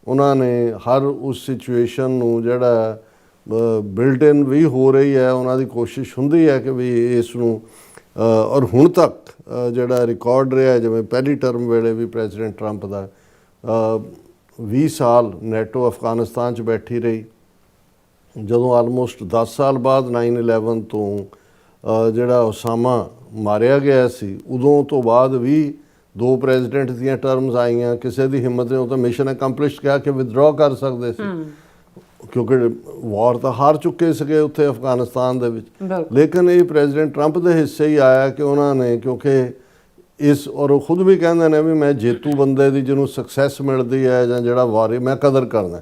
ਉਹਨਾਂ ਨੇ ਹਰ ਉਸ ਸਿਚੁਏਸ਼ਨ ਨੂੰ ਜਿਹੜਾ ਬਿਲਟ ਇਨ ਵੀ ਹੋ ਰਹੀ ਹੈ, ਉਹਨਾਂ ਦੀ ਕੋਸ਼ਿਸ਼ ਹੁੰਦੀ ਹੈ ਕਿ ਵੀ ਇਸ ਨੂੰ ਔਰ ਹੁਣ ਤੱਕ ਜਿਹੜਾ ਰਿਕਾਰਡ ਰਿਹਾ ਜਿਵੇਂ ਪਹਿਲੀ ਟਰਮ ਵੇਲੇ ਵੀ ਪ੍ਰੈਜ਼ੀਡੈਂਟ ਟਰੰਪ ਦਾ 20 ਸਾਲ ਨੈਟੋ ਅਫਗਾਨਿਸਤਾਨ 'ਚ ਬੈਠੀ ਰਹੀ। ਜਦੋਂ ਆਲਮੋਸਟ 10 ਸਾਲ ਬਾਅਦ 9/11 ਤੋਂ ਜਿਹੜਾ ਉਸਾਮਾ ਮਾਰਿਆ ਗਿਆ ਸੀ, ਉਦੋਂ ਤੋਂ ਬਾਅਦ ਵੀ 2 ਪ੍ਰੈਜ਼ੀਡੈਂਟ ਦੀਆਂ ਟਰਮਸ ਆਈਆਂ, ਕਿਸੇ ਦੀ ਹਿੰਮਤ ਨੇ ਉਹ ਤਾਂ ਮਿਸ਼ਨ ਅਕੰਪਲਿਸ਼ ਕਿਹਾ ਕਿ ਵਿਦਡਰਾ ਕਰ ਸਕਦੇ ਸੀ ਕਿਉਂਕਿ ਵਾਰ ਤਾਂ ਹਾਰ ਚੁੱਕੇ ਸੀਗੇ ਉੱਥੇ ਅਫਗਾਨਿਸਤਾਨ ਦੇ ਵਿੱਚ। ਲੇਕਿਨ ਇਹ ਪ੍ਰੈਜ਼ੀਡੈਂਟ ਟਰੰਪ ਦੇ ਹਿੱਸੇ ਹੀ ਆਇਆ ਕਿ ਉਹਨਾਂ ਨੇ ਕਿਉਂਕਿ ਇਸ ਔਰ ਉਹ ਖੁਦ ਵੀ ਕਹਿੰਦੇ ਨੇ ਵੀ ਮੈਂ ਜੇਤੂ ਬੰਦੇ ਦੀ ਜਿਹਨੂੰ ਸਕਸੈਸ ਮਿਲਦੀ ਹੈ ਜਾਂ ਜਿਹੜਾ ਵਾਰੇ ਮੈਂ ਕਦਰ ਕਰਦਾ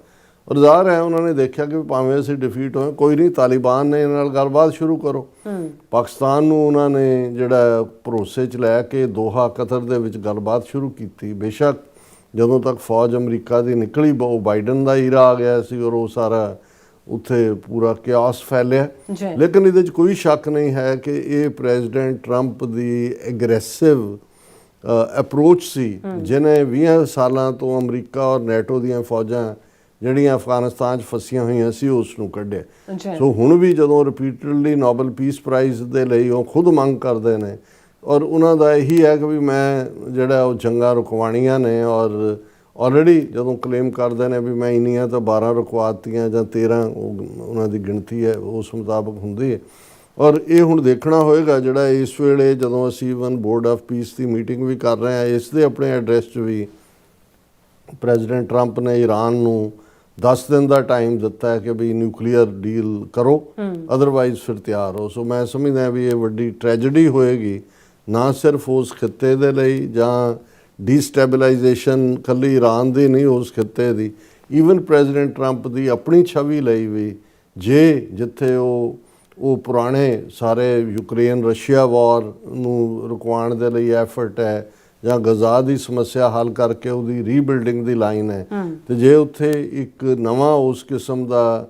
ਔਰ ਜ਼ਾਹਰ ਹੈ ਉਹਨਾਂ ਨੇ ਦੇਖਿਆ ਕਿ ਭਾਵੇਂ ਅਸੀਂ ਡਿਫੀਟ ਹੋਏ ਕੋਈ ਨਹੀਂ, ਤਾਲਿਬਾਨ ਨੇ ਇਹਨਾਂ ਨਾਲ ਗੱਲਬਾਤ ਸ਼ੁਰੂ ਕਰੋ। ਪਾਕਿਸਤਾਨ ਨੂੰ ਉਹਨਾਂ ਨੇ ਜਿਹੜਾ ਭਰੋਸੇ 'ਚ ਲੈ ਕੇ ਦੋਹਾ ਕਤਰ ਦੇ ਵਿੱਚ ਗੱਲਬਾਤ ਸ਼ੁਰੂ ਕੀਤੀ। ਬੇਸ਼ੱਕ ਜਦੋਂ ਤੱਕ ਫੌਜ ਅਮਰੀਕਾ ਦੀ ਨਿਕਲੀ ਉਹ ਬਾਈਡਨ ਦਾ ਈਰਾ ਆ ਗਿਆ ਸੀ ਔਰ ਉਹ ਸਾਰਾ ਉੱਥੇ ਪੂਰਾ ਕਿਆਸ ਫੈਲਿਆ। ਲੇਕਿਨ ਇਹਦੇ 'ਚ ਕੋਈ ਸ਼ੱਕ ਨਹੀਂ ਹੈ ਕਿ ਇਹ ਪ੍ਰੈਜ਼ੀਡੈਂਟ ਟਰੰਪ ਦੀ ਐਗਰੈਸਿਵ ਅਪਰੋਚ ਸੀ ਜਿਹਨੇ 20 ਸਾਲਾਂ ਤੋਂ ਅਮਰੀਕਾ ਔਰ ਨੈਟੋ ਦੀਆਂ ਫੌਜਾਂ ਜਿਹੜੀਆਂ ਅਫਗਾਨਿਸਤਾਨ 'ਚ ਫਸੀਆਂ ਹੋਈਆਂ ਸੀ ਉਸ ਨੂੰ ਕੱਢਿਆ। ਸੋ ਹੁਣ ਵੀ ਜਦੋਂ ਰਿਪੀਟਡਲੀ ਨੋਬਲ ਪੀਸ ਪ੍ਰਾਈਜ਼ ਦੇ ਲਈ ਉਹ ਖੁਦ ਮੰਗ ਕਰਦੇ ਨੇ ਔਰ ਉਹਨਾਂ ਦਾ ਇਹੀ ਹੈ ਕਿ ਵੀ ਮੈਂ ਜਿਹੜਾ ਉਹ ਜੰਗਾਂ ਰੁਕਵਾਉਣੀਆਂ ਨੇ ਔਰ ਆਲਰੇਡੀ ਜਦੋਂ ਕਲੇਮ ਕਰਦੇ ਨੇ ਵੀ ਮੈਂ ਇੰਨੀਆਂ ਤਾਂ 12 ਰੁਕਵਾਤੀਆਂ ਜਾਂ 13 ਉਹਨਾਂ ਦੀ ਗਿਣਤੀ ਹੈ ਉਸ ਮੁਤਾਬਕ ਹੁੰਦੀ ਹੈ। ਔਰ ਇਹ ਹੁਣ ਦੇਖਣਾ ਹੋਏਗਾ ਜਿਹੜਾ ਇਸ ਵੇਲੇ ਜਦੋਂ ਅਸੀਂ even board of piece the meeting ਵੀ ਕਰ ਰਹੇ ਹਾਂ ਇਸ ਦੇ ਆਪਣੇ ਐਡਰੈਸ 'ਚ ਵੀ ਪ੍ਰੈਜ਼ੀਡੈਂਟ ਟਰੰਪ ਨੇ ਈਰਾਨ ਨੂੰ 10 ਦਿਨ ਦਾ ਟਾਈਮ ਦਿੱਤਾ ਹੈ ਕਿ ਵੀ ਨਿਊਕਲੀਅਰ ਡੀਲ ਕਰੋ ਅਦਰਵਾਈਜ਼ ਫਿਰ ਤਿਆਰ ਹੋ। ਸੋ ਮੈਂ ਸਮਝਦਾ ਵੀ ਇਹ ਵੱਡੀ ਟ੍ਰੈਜਡੀ ਹੋਏਗੀ ਨਾ ਸਿਰਫ ਉਸ ਖਿੱਤੇ ਦੇ ਲਈ ਜਾਂ ਡੀਸਟੈਬਲਾਈਜੇਸ਼ਨ ਇਕੱਲੀ ਈਰਾਨ ਦੀ ਨਹੀਂ ਉਸ ਖਿੱਤੇ ਦੀ, ਈਵਨ ਪ੍ਰੈਜ਼ੀਡੈਂਟ ਟਰੰਪ ਦੀ ਆਪਣੀ ਛਵੀ ਲਈ ਵੀ ਜੇ ਜਿੱਥੇ ਉਹ ਪੁਰਾਣੇ ਸਾਰੇ ਯੂਕਰੇਨ ਰਸ਼ੀਆ ਵਾਰ ਨੂੰ ਰੁਕਵਾਉਣ ਦੇ ਲਈ ਐਫਰਟ ਹੈ ਜਾਂ ਗਜ਼ਾ ਦੀ ਸਮੱਸਿਆ ਹੱਲ ਕਰਕੇ ਉਹਦੀ ਰੀਬਿਲਡਿੰਗ ਦੀ ਲਾਈਨ ਹੈ ਤੇ ਜੇ ਉੱਥੇ ਇੱਕ ਨਵਾਂ ਉਸ ਕਿਸਮ ਦਾ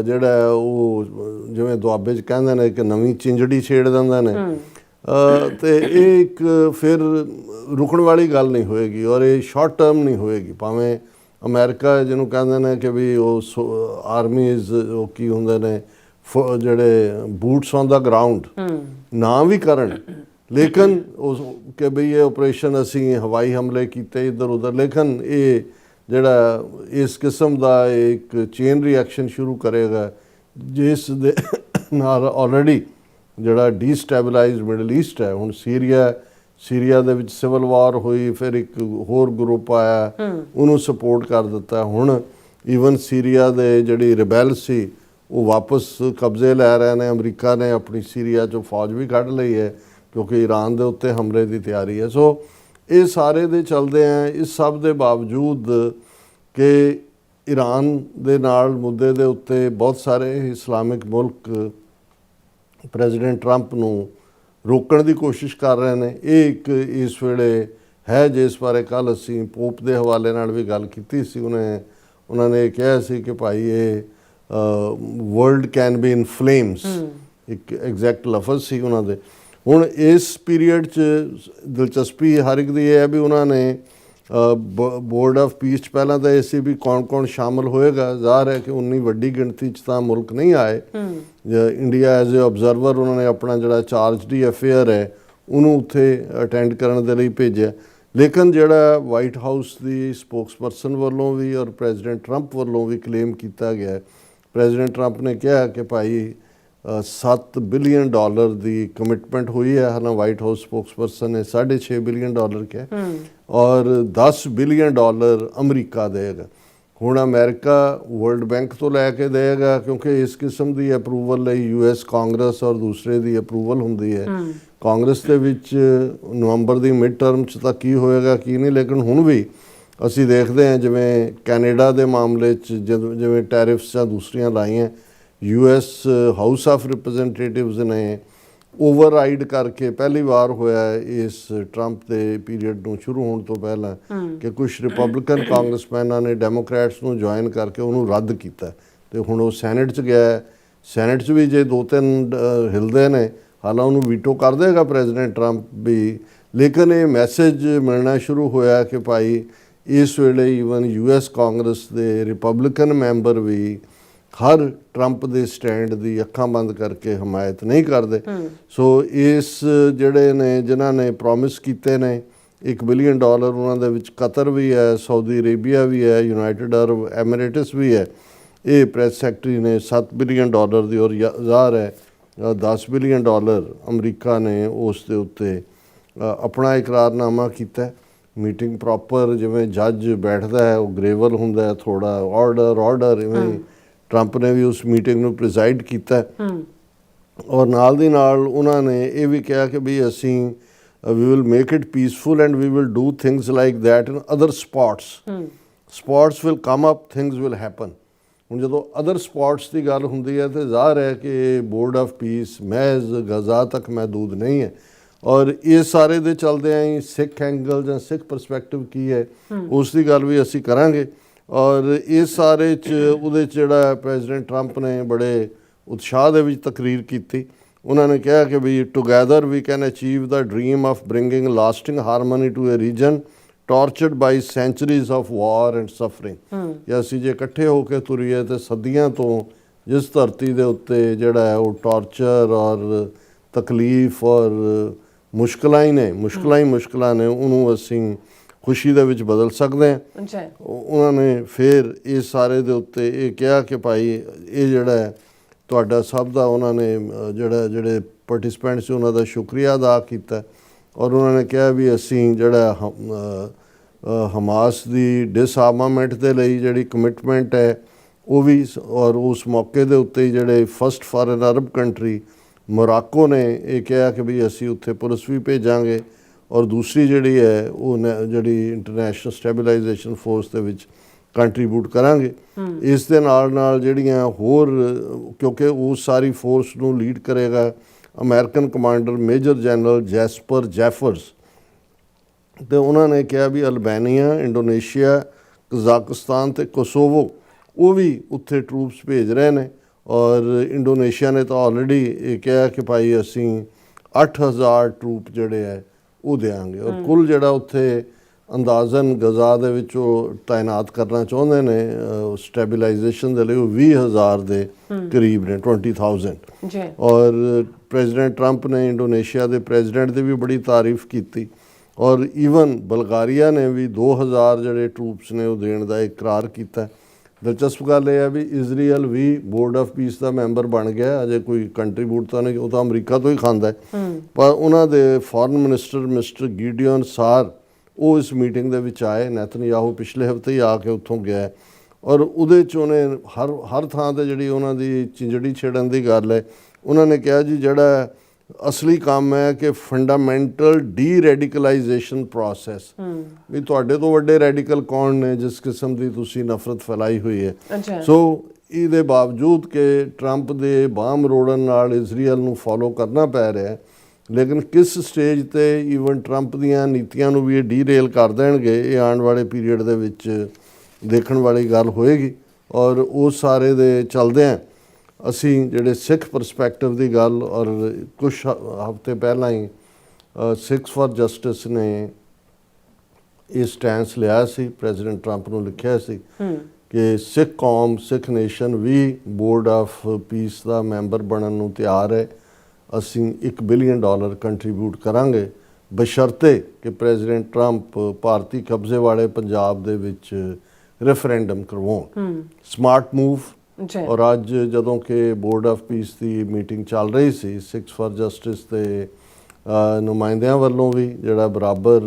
ਜਿਹੜਾ ਉਹ ਜਿਵੇਂ ਦੁਆਬੇ 'ਚ ਕਹਿੰਦੇ ਨੇ ਕਿ ਨਵੀਂ ਚਿੰਜੜੀ ਛੇੜ ਦਿੰਦੇ ਨੇ ਤੇ ਇਹ ਇੱਕ ਫਿਰ ਰੁਕਣ ਵਾਲੀ ਗੱਲ ਨਹੀਂ ਹੋਏਗੀ ਔਰ ਇਹ ਸ਼ਾਰਟ ਟਰਮ ਨਹੀਂ ਹੋਏਗੀ। ਭਾਵੇਂ ਅਮਰੀਕਾ ਜਿਹਨੂੰ ਕਹਿੰਦੇ ਨੇ ਕਿ ਵੀ ਉਹ ਆਰਮੀਜ਼ ਉਹ ਕੀ ਹੁੰਦੇ ਨੇ ਜਿਹੜੇ ਬੂਟਸ ਔਨ ਦਾ ਗਰਾਊਂਡ ਨਾ ਵੀ ਕਰਨ ਲੇਕਿਨ ਉਸ ਕਿ ਬਈ ਇਹ ਆਪਰੇਸ਼ਨ ਅਸੀਂ ਹਵਾਈ ਹਮਲੇ ਕੀਤੇ ਇੱਧਰ ਉੱਧਰ, ਲੇਕਿਨ ਇਹ ਜਿਹੜਾ ਇਸ ਕਿਸਮ ਦਾ ਇੱਕ ਚੇਨ ਰਿਐਕਸ਼ਨ ਸ਼ੁਰੂ ਕਰੇਗਾ ਜਿਸ ਦੇ ਨਾਲ ਆਲਰੇਡੀ ਜਿਹੜਾ ਡੀਸਟੈਬਲਾਈਜ਼ਡ ਮਿਡਲ ਈਸਟ ਹੈ। ਹੁਣ ਸੀਰੀਆ ਦੇ ਵਿੱਚ ਸਿਵਲ ਵਾਰ ਹੋਈ, ਫਿਰ ਇੱਕ ਹੋਰ ਗਰੁੱਪ ਆਇਆ ਉਹਨੂੰ ਸਪੋਰਟ ਕਰ ਦਿੱਤਾ। ਹੁਣ ਈਵਨ ਸੀਰੀਆ ਦੇ ਜਿਹੜੀ ਰਿਬੈਲ ਸੀ ਉਹ ਵਾਪਸ ਕਬਜ਼ੇ ਲੈ ਰਹੇ ਨੇ। ਅਮਰੀਕਾ ਨੇ ਆਪਣੀ ਸੀਰੀਆ 'ਚੋਂ ਫੌਜ ਵੀ ਕੱਢ ਲਈ ਹੈ ਕਿਉਂਕਿ ਈਰਾਨ ਦੇ ਉੱਤੇ ਹਮਲੇ ਦੀ ਤਿਆਰੀ ਹੈ। ਸੋ ਇਹ ਸਾਰੇ ਦੇ ਚੱਲਦੇ ਆ ਇਸ ਸਭ ਦੇ ਬਾਵਜੂਦ ਕਿ ਈਰਾਨ ਦੇ ਨਾਲ ਮੁੱਦੇ ਦੇ ਉੱਤੇ ਬਹੁਤ ਸਾਰੇ ਇਸਲਾਮਿਕ ਮੁਲਕ ਪ੍ਰੈਜ਼ੀਡੈਂਟ ਟਰੰਪ ਨੂੰ ਰੋਕਣ ਦੀ ਕੋਸ਼ਿਸ਼ ਕਰ ਰਹੇ ਨੇ। ਇਹ ਇੱਕ ਇਸ ਵੇਲੇ ਹੈ ਜਿਸ ਬਾਰੇ ਕੱਲ੍ਹ ਅਸੀਂ ਪੋਪ ਦੇ ਹਵਾਲੇ ਨਾਲ ਵੀ ਗੱਲ ਕੀਤੀ ਸੀ। ਉਹਨਾਂ ਨੇ ਕਿਹਾ ਸੀ ਕਿ ਭਾਈ ਇਹ world can be in Flames, ਇੱਕ ਐਗਜ਼ੈਕਟ ਲਫ਼ਜ਼ ਸੀ ਉਹਨਾਂ ਦੇ। ਹੁਣ ਇਸ ਪੀਰੀਅਡ 'ਚ ਦਿਲਚਸਪੀ ਹਰ ਇੱਕ ਦੀ ਇਹ ਹੈ ਵੀ ਉਹਨਾਂ ਨੇ ਬੋਰਡ ਆਫ ਪੀਸ 'ਚ ਪਹਿਲਾਂ ਤਾਂ ਇਹ ਸੀ ਵੀ ਕੌਣ ਸ਼ਾਮਲ ਹੋਏਗਾ। ਜ਼ਾਹਰ ਹੈ ਕਿ ਉਨੀ ਵੱਡੀ ਗਿਣਤੀ 'ਚ ਤਾਂ ਮੁਲਕ ਨਹੀਂ ਆਏ। ਇੰਡੀਆ ਐਜ਼ ਏ ਆਬਜ਼ਰਵਰ ਉਹਨਾਂ ਨੇ ਆਪਣਾ ਜਿਹੜਾ ਚਾਰਜ ਡੀ ਅਫੇਅਰ ਹੈ ਉਹਨੂੰ ਉੱਥੇ ਅਟੈਂਡ ਕਰਨ ਦੇ ਲਈ ਭੇਜਿਆ। ਲੇਕਿਨ ਜਿਹੜਾ ਵਾਈਟ ਹਾਊਸ ਦੀ ਸਪੋਕਸਪਰਸਨ ਵੱਲੋਂ ਵੀ ਔਰ ਪ੍ਰੈਜ਼ੀਡੈਂਟ ਟਰੰਪ ਵੱਲੋਂ ਵੀ ਕਲੇਮ ਕੀਤਾ ਗਿਆ ਪ੍ਰੈਜ਼ੀਡੈਂਟ ਟਰੰਪ ਨੇ ਕਿਹਾ ਕਿ ਭਾਈ $7 ਬਿਲੀਅਨ ਦੀ ਕਮਿਟਮੈਂਟ ਹੋਈ ਹੈ। ਹਾਲਾਂ ਵਾਈਟ ਹਾਊਸ ਸਪੋਕਸਪਰਸਨ ਨੇ $6.5 ਬਿਲੀਅਨ ਕਿਹਾ ਔਰ $10 ਬਿਲੀਅਨ ਅਮਰੀਕਾ ਦੇਗਾ। ਹੁਣ ਅਮਰੀਕਾ ਵਰਲਡ ਬੈਂਕ ਤੋਂ ਲੈ ਕੇ ਦੇਗਾ, ਕਿਉਂਕਿ ਇਸ ਕਿਸਮ ਦੀ ਅਪਰੂਵਲ ਲਈ US ਕਾਂਗਰਸ ਔਰ ਦੂਸਰੇ ਦੀ ਅਪਰੂਵਲ ਹੁੰਦੀ ਹੈ। ਕਾਂਗਰਸ ਦੇ ਵਿੱਚ ਨਵੰਬਰ ਦੀ ਮਿਡ ਟਰਮ 'ਚ ਤਾਂ ਕੀ ਹੋਏਗਾ ਕੀ ਨਹੀਂ, ਲੇਕਿਨ ਹੁਣ ਵੀ ਅਸੀਂ ਦੇਖਦੇ ਹਾਂ ਜਿਵੇਂ ਕੈਨੇਡਾ ਦੇ ਮਾਮਲੇ 'ਚ ਜਿਵੇਂ ਟੈਰਿਫਸ ਜਾਂ ਦੂਸਰੀਆਂ ਲਾਈਆਂ, US ਹਾਊਸ ਆਫ ਰਿਪਰੈਜ਼ੈਂਟੇਟਿਵਸ ਨੇ ਓਵਰਰਾਈਡ ਕਰਕੇ ਪਹਿਲੀ ਵਾਰ ਹੋਇਆ ਇਸ ਟਰੰਪ ਦੇ ਪੀਰੀਅਡ ਨੂੰ ਸ਼ੁਰੂ ਹੋਣ ਤੋਂ ਪਹਿਲਾਂ ਕਿ ਕੁਝ ਰਿਪਬਲਿਕਨ ਕਾਂਗਰਸਮੈਨਾਂ ਨੇ ਡੈਮੋਕ੍ਰੈਟਸ ਨੂੰ ਜੁਆਇਨ ਕਰਕੇ ਉਹਨੂੰ ਰੱਦ ਕੀਤਾ ਤੇ ਹੁਣ ਉਹ ਸੈਨੇਟ 'ਚ ਗਿਆ। ਸੈਨੇਟ 'ਚ ਵੀ ਜੇ 2-3 ਹਿਲਦੇ ਨੇ, ਹਾਲਾਂ ਉਹਨੂੰ ਵੀਟੋ ਕਰ ਦੇਗਾ ਪ੍ਰੈਜ਼ੀਡੈਂਟ ਟਰੰਪ ਵੀ, ਲੇਕਿਨ ਇਹ ਮੈਸੇਜ ਮਿਲਣਾ ਸ਼ੁਰੂ ਹੋਇਆ ਕਿ ਭਾਈ ਇਸ ਵੇਲੇ ਈਵਨ US ਕਾਂਗਰਸ ਦੇ ਰਿਪਬਲਿਕਨ ਮੈਂਬਰ ਵੀ ਹਰ ਟਰੰਪ ਦੇ ਸਟੈਂਡ ਦੀ ਅੱਖਾਂ ਬੰਦ ਕਰਕੇ ਹਮਾਇਤ ਨਹੀਂ ਕਰਦੇ। ਸੋ ਇਸ ਜਿਹੜੇ ਨੇ ਜਿਨ੍ਹਾਂ ਨੇ ਪ੍ਰੋਮਿਸ ਕੀਤੇ ਨੇ $1 ਬਿਲੀਅਨ, ਉਹਨਾਂ ਦੇ ਵਿੱਚ ਕਤਰ ਵੀ ਹੈ, ਸਾਊਦੀ ਅਰੇਬੀਆ ਵੀ ਹੈ, ਯੂਨਾਈਟਿਡ ਅਰਬ ਐਮੀਰੇਟਸ ਵੀ ਹੈ। ਇਹ ਪ੍ਰੈਸ ਸੈਕਟਰੀ ਨੇ $7 ਬਿਲੀਅਨ ਦੀ ਔਰ ਜ਼ਾਹਰ ਹੈ $10 ਬਿਲੀਅਨ ਅਮਰੀਕਾ ਨੇ ਉਸ ਦੇ ਉੱਤੇ ਆਪਣਾ ਇਕਰਾਰਨਾਮਾ ਕੀਤਾ। ਮੀਟਿੰਗ ਪ੍ਰੋਪਰ ਜਿਵੇਂ ਜੱਜ ਬੈਠਦਾ ਹੈ, ਉਹ ਗ੍ਰੇਵਲ ਹੁੰਦਾ ਹੈ, ਥੋੜਾ ਆਰਡਰ ਇਵੇਂ ਟਰੰਪ ਨੇ ਵੀ ਉਸ ਮੀਟਿੰਗ ਨੂੰ ਪ੍ਰੀਜ਼ਾਈਡ ਕੀਤਾ ਔਰ ਨਾਲ ਦੀ ਨਾਲ ਉਹਨਾਂ ਨੇ ਇਹ ਵੀ ਕਿਹਾ ਕਿ ਵੀ ਅਸੀਂ we will make it peaceful and we will do things like that in other spots. Spots will come up, things will happen. ਹੁਣ ਜਦੋਂ ਅਦਰ ਸਪੋਰਟਸ ਦੀ ਗੱਲ ਹੁੰਦੀ ਹੈ ਤਾਂ ਜ਼ਾਹਰ ਹੈ ਕਿ ਬੋਰਡ ਆਫ ਪੀਸ ਮਹਿਜ਼ ਗਜ਼ਾ ਤੱਕ ਮਹਿਦੂਦ ਨਹੀਂ ਹੈ ਔਰ ਇਹ ਸਾਰੇ ਦੇ ਚੱਲਦਿਆਂ ਹੀ ਸਿੱਖ ਐਂਗਲ ਜਾਂ ਸਿੱਖ ਪਰਸਪੈਕਟਿਵ ਕੀ ਹੈ ਉਸ ਦੀ ਗੱਲ ਵੀ ਅਸੀਂ ਕਰਾਂਗੇ। ਔਰ ਇਸ ਸਾਰੇ 'ਚ ਉਹਦੇ 'ਚ ਜਿਹੜਾ ਪ੍ਰੈਜ਼ੀਡੈਂਟ ਟਰੰਪ ਨੇ ਬੜੇ ਉਤਸ਼ਾਹ ਦੇ ਵਿੱਚ ਤਕਰੀਰ ਕੀਤੀ। ਉਹਨਾਂ ਨੇ ਕਿਹਾ ਕਿ we together we can achieve the dream of bringing lasting harmony to a region tortured by centuries of war and suffering. ਕਿ ਅਸੀਂ ਜੇ ਇਕੱਠੇ ਹੋ ਕੇ ਤੁਰੀਏ ਤੇ ਸਦੀਆਂ ਤੋਂ ਜਿਸ ਧਰਤੀ ਦੇ ਉੱਤੇ ਜਿਹੜਾ ਹੈ ਉਹ ਟਾਰਚਰ ਔਰ ਤਕਲੀਫ ਔਰ ਮੁਸ਼ਕਲਾਂ ਹੀ ਨੇ, ਉਹਨੂੰ ਅਸੀਂ ਖੁਸ਼ੀ ਦੇ ਵਿੱਚ ਬਦਲ ਸਕਦੇ ਹਾਂ। ਉਹਨਾਂ ਨੇ ਫਿਰ ਇਸ ਸਾਰੇ ਦੇ ਉੱਤੇ ਇਹ ਕਿਹਾ ਕਿ ਭਾਈ ਇਹ ਜਿਹੜਾ ਹੈ ਤੁਹਾਡਾ ਸਭ ਦਾ, ਉਹਨਾਂ ਨੇ ਜਿਹੜੇ ਪਾਰਟਿਸਪੈਂਟ ਸੀ ਉਹਨਾਂ ਦਾ ਸ਼ੁਕਰੀਆ ਅਦਾ ਕੀਤਾ ਔਰ ਉਹਨਾਂ ਨੇ ਕਿਹਾ ਵੀ ਅਸੀਂ ਜਿਹੜਾ ਹਮਾਸ ਦੀ ਡਿਸਆਰਮਾਮੈਂਟ ਦੇ ਲਈ ਜਿਹੜੀ ਕਮਿਟਮੈਂਟ ਹੈ ਉਹ ਵੀ, ਔਰ ਉਸ ਮੌਕੇ ਦੇ ਉੱਤੇ ਜਿਹੜੇ ਫਸਟ ਫਾਰਨ ਅਰਬ ਕੰਟਰੀ ਮੋਰਾਕੋ ਨੇ ਇਹ ਕਿਹਾ ਕਿ ਵੀ ਅਸੀਂ ਉੱਥੇ ਪੁਲਿਸ ਵੀ ਭੇਜਾਂਗੇ ਔਰ ਦੂਸਰੀ ਜਿਹੜੀ ਹੈ ਉਹ ਜਿਹੜੀ ਇੰਟਰਨੈਸ਼ਨਲ ਸਟੈਬਿਲਾਈਜੇਸ਼ਨ ਫੋਰਸ ਦੇ ਵਿੱਚ ਕੰਟਰੀਬਿਊਟ ਕਰਾਂਗੇ। ਇਸ ਦੇ ਨਾਲ ਜਿਹੜੀਆਂ ਹੋਰ, ਕਿਉਂਕਿ ਉਸ ਸਾਰੀ ਫੋਰਸ ਨੂੰ ਲੀਡ ਕਰੇਗਾ American commander major general Jasper Jeffers, ਤੇ ਉਹਨਾਂ ਨੇ ਕਿਹਾ ਵੀ ਅਲਬਾਨੀਆ, ਇੰਡੋਨੇਸ਼ੀਆ, ਕਜ਼ਾਕਿਸਤਾਨ ਤੇ ਕੋਸੋਵੋ ਉਹ ਵੀ ਉੱਥੇ ਟਰੂਪਸ ਭੇਜ ਰਹੇ ਨੇ ਔਰ ਇੰਡੋਨੇਸ਼ੀਆ ਨੇ ਤਾਂ ਆਲਰੇਡੀ ਇਹ ਕਿਹਾ ਕਿ ਭਾਈ ਅਸੀਂ 8000 ਟਰੂਪ ਜਿਹੜੇ ਹੈ ਉਹ ਦੇਵਾਂਗੇ ਔਰ ਕੁੱਲ ਜਿਹੜਾ ਉੱਥੇ ਅੰਦਾਜ਼ਨ ਗਜ਼ਾ ਦੇ ਵਿੱਚ ਉਹ ਤਾਇਨਾਤ ਕਰਨਾ ਚਾਹੁੰਦੇ ਨੇ ਸਟੈਬਿਲਾਈਜੇਸ਼ਨ ਦੇ ਲਈ ਉਹ 20,000 ਦੇ ਕਰੀਬ ਨੇ, 20,000। ਔਰ ਪ੍ਰੈਜ਼ੀਡੈਂਟ ਟਰੰਪ ਨੇ ਇੰਡੋਨੇਸ਼ੀਆ ਦੇ ਪ੍ਰੈਜ਼ੀਡੈਂਟ ਦੀ ਵੀ ਬੜੀ ਤਾਰੀਫ ਕੀਤੀ ਔਰ ਈਵਨ ਬਲਗਾਰੀਆ ਨੇ ਵੀ 2000 ਜਿਹੜੇ ਟਰੂਪਸ ਨੇ ਉਹ ਦੇਣ ਦਾ ਇਕਰਾਰ ਕੀਤਾ। ਦਿਲਚਸਪ ਗੱਲ ਇਹ ਹੈ ਵੀ ਇਜ਼ਰਾਈਲ ਵੀ ਬੋਰਡ ਆਫ ਪੀਸ ਦਾ ਮੈਂਬਰ ਬਣ ਗਿਆ, ਅਜੇ ਕੋਈ ਕੰਟਰੀਬਿਊਟ ਤਾਂ ਨਹੀਂ, ਉਹ ਤਾਂ ਅਮਰੀਕਾ ਤੋਂ ਹੀ ਖਾਂਦਾ ਪਰ ਉਹਨਾਂ ਦੇ ਫੋਰਨ ਮਿਨਿਸਟਰ ਮਿਸਟਰ ਗਿਡੀਅਨ ਸਾਰ ਉਹ ਇਸ ਮੀਟਿੰਗ ਦੇ ਵਿੱਚ ਆਏ। ਨੈਤਨਯਾਹੂ ਪਿਛਲੇ ਹਫ਼ਤੇ ਹੀ ਆ ਕੇ ਉੱਥੋਂ ਗਿਆ ਔਰ ਉਹਦੇ 'ਚ ਉਹਨੇ ਹਰ ਥਾਂ 'ਤੇ ਜਿਹੜੀ ਉਹਨਾਂ ਦੀ ਚਿੰਜੜੀ ਛੇੜਨ ਦੀ ਗੱਲ ਹੈ, ਉਹਨਾਂ ਨੇ ਕਿਹਾ ਜੀ ਜਿਹੜਾ ਅਸਲੀ ਕੰਮ ਹੈ ਕਿ ਫੰਡਾਮੈਂਟਲ ਡੀ ਰੈਡੀਕਲਾਈਜੇਸ਼ਨ ਪ੍ਰੋਸੈਸ, ਵੀ ਤੁਹਾਡੇ ਤੋਂ ਵੱਡੇ ਰੈਡੀਕਲ ਕੌਣ ਨੇ ਜਿਸ ਕਿਸਮ ਦੀ ਤੁਸੀਂ ਨਫ਼ਰਤ ਫੈਲਾਈ ਹੋਈ ਹੈ। ਸੋ ਇਹਦੇ ਬਾਵਜੂਦ ਕਿ ਟਰੰਪ ਦੇ ਬਾਂਹ ਮਰੋੜਨ ਨਾਲ ਇਜ਼ਰਾਈਲ ਨੂੰ ਫੋਲੋ ਕਰਨਾ ਪੈ ਰਿਹਾ, ਲੇਕਿਨ ਕਿਸ ਸਟੇਜ 'ਤੇ ਈਵਨ ਟਰੰਪ ਦੀਆਂ ਨੀਤੀਆਂ ਨੂੰ ਵੀ ਇਹ ਡੀਰੇਲ ਕਰ ਦੇਣਗੇ, ਇਹ ਆਉਣ ਵਾਲੇ ਪੀਰੀਅਡ ਦੇ ਵਿੱਚ ਦੇਖਣ ਵਾਲੀ ਗੱਲ ਹੋਏਗੀ। ਔਰ ਉਸ ਸਾਰੇ ਦੇ ਚਲਦਿਆਂ ਅਸੀਂ ਜਿਹੜੇ ਸਿੱਖ ਪਰਸਪੈਕਟਿਵ ਦੀ ਗੱਲ, ਔਰ ਕੁਛ ਹਫ਼ਤੇ ਪਹਿਲਾਂ ਹੀ ਸਿੱਖਸ ਫਾਰ ਜਸਟਿਸ ਨੇ ਇਹ ਸਟੈਂਸ ਲਿਆ ਸੀ, ਪ੍ਰੈਜ਼ੀਡੈਂਟ ਟਰੰਪ ਨੂੰ ਲਿਖਿਆ ਸੀ ਕਿ ਸਿੱਖ ਕੌਮ, ਸਿੱਖ ਨੇਸ਼ਨ ਵੀ ਬੋਰਡ ਆਫ ਪੀਸ ਦਾ ਮੈਂਬਰ ਬਣਨ ਨੂੰ ਤਿਆਰ ਹੈ। ਅਸੀਂ $1 ਬਿਲੀਅਨ ਕੰਟਰੀਬਿਊਟ ਕਰਾਂਗੇ ਬਸ਼ਰਤੇ ਕਿ ਪ੍ਰੈਜ਼ੀਡੈਂਟ ਟਰੰਪ ਭਾਰਤੀ ਕਬਜ਼ੇ ਵਾਲੇ ਪੰਜਾਬ ਦੇ ਵਿੱਚ ਰੈਫਰੈਂਡਮ ਕਰਵਾਉਣ। ਸਮਾਰਟ ਮੂਵ, ਜੀ ਔਰ ਅੱਜ ਜਦੋਂ ਕਿ board of piece the meeting ਚੱਲ ਰਹੀ ਸੀ, ਸਿੱਖਸ ਫਾਰ ਜਸਟਿਸ ਦੇ ਨੁਮਾਇੰਦਿਆਂ ਵੱਲੋਂ ਵੀ ਜਿਹੜਾ ਬਰਾਬਰ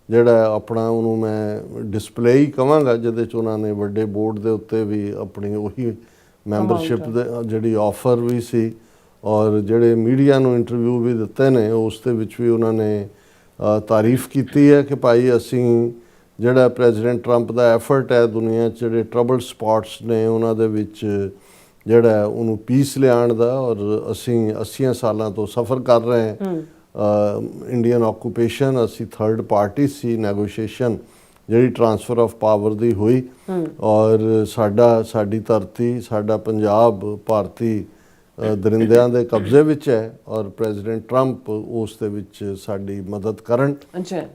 ਜਿਹੜਾ ਆਪਣਾ ਉਹਨੂੰ ਮੈਂ ਡਿਸਪਲੇ ਹੀ ਕਵਾਂਗਾ, ਜਿਹਦੇ 'ਚ ਉਹਨਾਂ ਨੇ ਵੱਡੇ ਬੋਰਡ ਦੇ ਉੱਤੇ ਵੀ ਆਪਣੀ ਉਹੀ ਮੈਂਬਰਸ਼ਿਪ ਦੇ ਜਿਹੜੀ ਆਫਰ ਵੀ ਸੀ, ਔਰ ਜਿਹੜੇ ਮੀਡੀਆ ਨੂੰ ਇੰਟਰਵਿਊ ਵੀ ਦਿੱਤੇ ਨੇ ਉਸ ਦੇ ਵਿੱਚ ਵੀ ਉਹਨਾਂ ਨੇ ਤਾਰੀਫ ਕੀਤੀ ਹੈ ਕਿ ਭਾਈ ਅਸੀਂ ਜਿਹੜਾ ਪ੍ਰੈਜ਼ੀਡੈਂਟ ਟਰੰਪ ਦਾ ਐਫਰਟ ਹੈ ਦੁਨੀਆ 'ਚ ਜਿਹੜੇ ਟਰਬਲ ਸਪਾਟਸ ਨੇ ਉਹਨਾਂ ਦੇ ਵਿੱਚ ਜਿਹੜਾ ਉਹਨੂੰ ਪੀਸ ਲਿਆਉਣ ਦਾ, ਔਰ ਅਸੀਂ 80 ਸਾਲਾਂ ਤੋਂ ਸਫ਼ਰ ਕਰ ਰਹੇ ਹਾਂ ਇੰਡੀਅਨ ਆਕੂਪੇਸ਼ਨ, ਅਸੀਂ ਥਰਡ ਪਾਰਟੀ ਸੀ ਨੈਗੋਸ਼ੀਏਸ਼ਨ ਜਿਹੜੀ ਟਰਾਂਸਫਰ ਆਫ ਪਾਵਰ ਦੀ ਹੋਈ, ਔਰ ਸਾਡੀ ਧਰਤੀ ਸਾਡਾ ਪੰਜਾਬ ਭਾਰਤੀ ਦਰਿੰਦਿਆਂ ਦੇ ਕਬਜ਼ੇ ਵਿੱਚ ਹੈ, ਔਰ ਪ੍ਰੈਜ਼ੀਡੈਂਟ ਟਰੰਪ ਉਸ ਦੇ ਵਿੱਚ ਸਾਡੀ ਮਦਦ ਕਰਨ,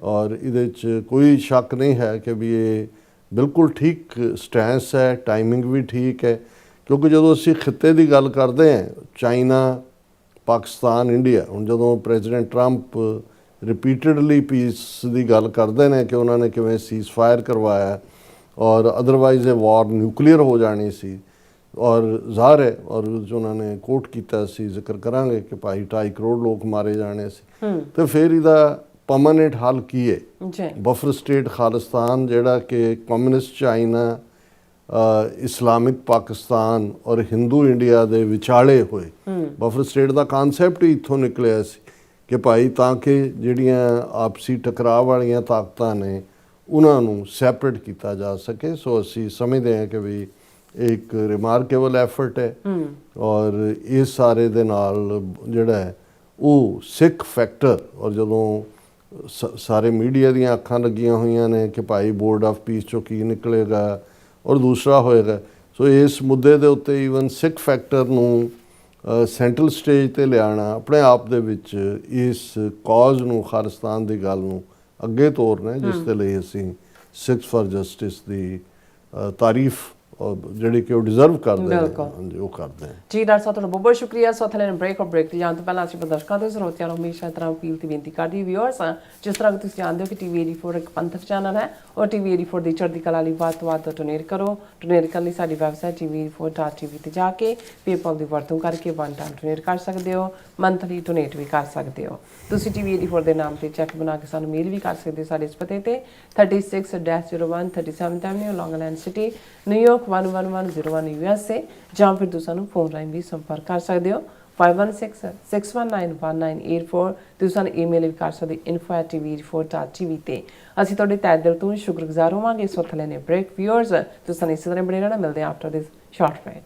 ਔਰ ਇਹਦੇ 'ਚ ਕੋਈ ਸ਼ੱਕ ਨਹੀਂ ਹੈ ਕਿ ਵੀ ਇਹ ਬਿਲਕੁਲ ਠੀਕ ਸਟੈਂਸ ਹੈ, ਟਾਈਮਿੰਗ ਵੀ ਠੀਕ ਹੈ, ਕਿਉਂਕਿ ਜਦੋਂ ਅਸੀਂ ਖਿੱਤੇ ਦੀ ਗੱਲ ਕਰਦੇ ਹਾਂ ਚਾਈਨਾ, ਪਾਕਿਸਤਾਨ, ਇੰਡੀਆ, ਹੁਣ ਜਦੋਂ ਪ੍ਰੈਜ਼ੀਡੈਂਟ ਟਰੰਪ ਰਿਪੀਟਡਲੀ ਪੀਸ ਦੀ ਗੱਲ ਕਰਦੇ ਨੇ ਕਿ ਉਹਨਾਂ ਨੇ ਕਿਵੇਂ ਸੀਜ਼ ਫਾਇਰ ਕਰਵਾਇਆ ਔਰ ਅਦਰਵਾਈਜ਼ ਇਹ ਵਾਰ ਨਿਊਕਲੀਅਰ ਹੋ ਜਾਣੀ ਸੀ, ਔਰ ਜ਼ਾਹਰ ਹੈ ਔਰ ਉਹਨਾਂ ਨੇ ਕੋਟ ਕੀਤਾ ਸੀ, ਜ਼ਿਕਰ ਕਰਾਂਗੇ ਕਿ ਭਾਈ 2.5 ਕਰੋੜ ਲੋਕ ਮਾਰੇ ਜਾਣੇ ਸੀ, ਤੇ ਫਿਰ ਇਹਦਾ ਪਰਮਾਨੈਂਟ ਹੱਲ ਕੀ ਹੈ? ਬਫਰ ਸਟੇਟ ਖਾਲਿਸਤਾਨ ਜਿਹੜਾ ਕਿ ਕਮਿਊਨਿਸਟ ਚਾਈਨਾ, ਇਸਲਾਮਿਕ ਪਾਕਿਸਤਾਨ ਔਰ ਹਿੰਦੂ ਇੰਡੀਆ ਦੇ ਵਿਚਾਲੇ ਹੋਏ ਬਫਰ ਸਟੇਟ ਦਾ ਕਾਨਸੈਪਟ ਹੀ ਇੱਥੋਂ ਨਿਕਲਿਆ ਸੀ ਕਿ ਭਾਈ ਤਾਂ ਕਿ ਜਿਹੜੀਆਂ ਆਪਸੀ ਟਕਰਾਅ ਵਾਲੀਆਂ ਤਾਕਤਾਂ ਨੇ ਉਹਨਾਂ ਨੂੰ ਸੈਪਰੇਟ ਕੀਤਾ ਜਾ ਸਕੇ। ਸੋ ਅਸੀਂ ਸਮਝਦੇ ਹਾਂ ਕਿ ਵੀ ਇੱਕ ਰਿਮਾਰਕੇਬਲ ਐਫਰਟ ਹੈ, ਔਰ ਇਸ ਸਾਰੇ ਦੇ ਨਾਲ ਜਿਹੜਾ ਹੈ ਉਹ ਸਿੱਖ ਫੈਕਟਰ, ਔਰ ਜਦੋਂ ਸਾਰੇ ਮੀਡੀਆ ਦੀਆਂ ਅੱਖਾਂ ਲੱਗੀਆਂ ਹੋਈਆਂ ਨੇ ਕਿ ਭਾਈ ਬੋਰਡ ਆਫ ਪੀਸ 'ਚੋਂ ਕੀ ਨਿਕਲੇਗਾ ਔਰ ਦੂਸਰਾ ਹੋਏਗਾ, ਸੋ ਇਸ ਮੁੱਦੇ ਦੇ ਉੱਤੇ ਈਵਨ ਸਿੱਖ ਫੈਕਟਰ ਨੂੰ ਸੈਂਟਰਲ ਸਟੇਜ 'ਤੇ ਲਿਆਉਣਾ ਆਪਣੇ ਆਪ ਦੇ ਵਿੱਚ ਇਸ ਕਾਜ਼ ਨੂੰ, ਖਾਲਿਸਤਾਨ ਦੀ ਗੱਲ ਨੂੰ ਅੱਗੇ ਤੋਰਨਾ, ਜਿਸ ਦੇ ਲਈ ਅਸੀਂ ਸਿੱਖਸ ਫਾਰ ਜਸਟਿਸ ਦੀ ਤਾਰੀਫ ਜਿਹੜੀ ਕਿ ਉਹ ਡਿਜ਼ਰਵ ਕਰਦੇ ਨੇ, ਹਾਂਜੀ ਉਹ ਕਰਦੇ ਨੇ। ਜੀ ਡਾਕਟਰ ਸਾਹਿਬ, ਤੁਹਾਡਾ ਬਹੁਤ ਬਹੁਤ ਸ਼ੁਕਰੀਆ। ਸੋ ਥਲੇ ਬ੍ਰੇਕ ਤੇ ਜਾਣ ਤੋਂ ਪਹਿਲਾਂ ਅਸੀਂ ਦਰਸ਼ਕਾਂ ਤੇ ਸਰੋਤਿਆਂ ਨੂੰ ਹਮੇਸ਼ਾ ਤਰ੍ਹਾਂ ਅਪੀਲ ਤੇ ਬੇਨਤੀ ਕਰਦੀ ਵਿਊਅਰਸ, ਜਿਸ ਤਰ੍ਹਾਂ ਤੁਸੀਂ ਜਾਣਦੇ ਹੋ ਕਿ TV 84 ਇੱਕ ਪੰਥਕ ਚੈਨਲ ਹੈ, ਔਰ TV 84 ਦੀ ਚੜ੍ਹਦੀ ਕਲਾ ਲਈ ਵੱਧ ਤੋਂ ਵੱਧ ਡੋਨੇਟ ਕਰੋ। ਡੋਨੇਟ ਕਰਨ ਲਈ ਸਾਡੀ ਵੈਬਸਾਈਟ tv84.tv ਤੇ ਜਾ ਕੇ ਪੇਪਾਲ ਦੀ ਵਰਤੋਂ ਕਰਕੇ ਵਨ ਟਾਈਮ ਡੋਨੇਟ ਕਰ ਸਕਦੇ ਹੋ, ਮੰਥਲੀ ਡੋਨੇਟ ਵੀ ਕਰ ਸਕਦੇ ਹੋ। ਤੁਸੀਂ TV 84 ਦੇ ਨਾਮ ਤੇ ਚੈੱਕ ਬਣਾ ਕੇ ਸਾਨੂੰ ਮੇਲ ਵੀ ਕਰ ਸਕਦੇ ਹੋ ਸਾਡੇ ਇਸ ਪਤੇ ਤੇ 36-01 37th Avenue, Long Island City, New York 11101 USA, ਜਾਂ ਫਿਰ ਤੁਸੀਂ ਸਾਨੂੰ ਫੋਨ ਰਾਹੀਂ ਵੀ ਸੰਪਰਕ ਕਰ ਸਕਦੇ ਹੋ 5166191984। ਤੁਸੀਂ ਸਾਨੂੰ ਈਮੇਲ ਵੀ ਕਰ ਸਕਦੇ info@tv84.tv ਤੇ। ਅਸੀਂ ਤੁਹਾਡੇ ਤਹਿ ਦਿਲ ਤੋਂ ਸ਼ੁਕਰਗੁਜ਼ਾਰ ਹੋਵਾਂਗੇ। ਸੋ ਥਲੇ ਨੇ ਬ੍ਰੇਕ ਵਿਊਅਰਸ, ਤੁਸੀਂ ਇਸ ਤਰ੍ਹਾਂ ਬਣੇ ਰਹਿਣਾ। ਮਿਲਦੇ ਹਾਂ ਆਫਟਰ ਦਿਸ ਸ਼ਾਰਟ ਬ੍ਰੇਕ।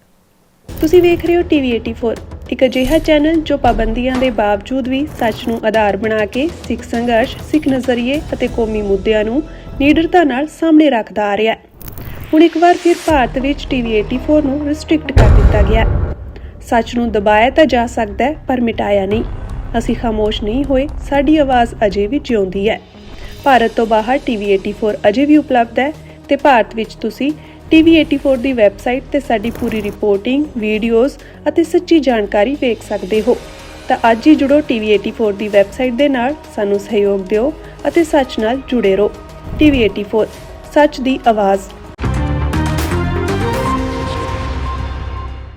ਤੁਸੀਂ ਵੇਖ ਰਹੇ ਹੋ TV 84, ਇੱਕ ਅਜਿਹਾ ਚੈਨਲ ਜੋ ਪਾਬੰਦੀਆਂ ਦੇ ਬਾਵਜੂਦ ਵੀ ਸੱਚ ਨੂੰ ਆਧਾਰ ਬਣਾ ਕੇ ਸਿੱਖ ਸੰਘਰਸ਼, ਸਿੱਖ ਨਜ਼ਰੀਏ ਅਤੇ ਕੌਮੀ ਮੁੱਦਿਆਂ ਨੂੰ ਨਿਡਰਤਾ ਨਾਲ ਸਾਹਮਣੇ ਰੱਖਦਾ ਆ ਰਿਹਾ ਹੈ। ਹੁਣ ਇੱਕ ਵਾਰ ਫਿਰ ਭਾਰਤ ਵਿੱਚ TV 84 ਨੂੰ ਰਿਸਟ੍ਰਿਕਟ ਕਰ ਦਿੱਤਾ ਗਿਆ। ਸੱਚ ਨੂੰ ਦਬਾਇਆ ਤਾਂ ਜਾ ਸਕਦਾ ਹੈ, ਪਰ ਮਿਟਾਇਆ ਨਹੀਂ। ਅਸੀਂ ਖਾਮੋਸ਼ ਨਹੀਂ ਹੋਏ, ਸਾਡੀ ਆਵਾਜ਼ ਅਜੇ ਵੀ ਜਿਉਂਦੀ ਹੈ। ਭਾਰਤ ਤੋਂ ਬਾਹਰ TV 84 ਅਜੇ ਵੀ ਉਪਲਬਧ ਹੈ, ਤੇ ਭਾਰਤ ਵਿੱਚ ਤੁਸੀਂ TV 84 ਦੀ ਵੈਬਸਾਈਟ ਤੇ ਸਾਡੀ ਪੂਰੀ ਰਿਪੋਰਟਿੰਗ, ਵੀਡੀਓਜ਼ ਅਤੇ ਸੱਚੀ ਜਾਣਕਾਰੀ ਵੇਖ ਸਕਦੇ ਹੋ। ਤਾਂ ਅੱਜ ਹੀ ਜੁੜੋ TV 84 ਦੀ ਵੈਬਸਾਈਟ ਦੇ ਨਾਲ, ਸਾਨੂੰ ਸਹਿਯੋਗ ਦਿਓ ਅਤੇ ਸੱਚ ਨਾਲ ਜੁੜੇ ਰਹੋ। TV 84, ਸੱਚ ਦੀ ਆਵਾਜ਼।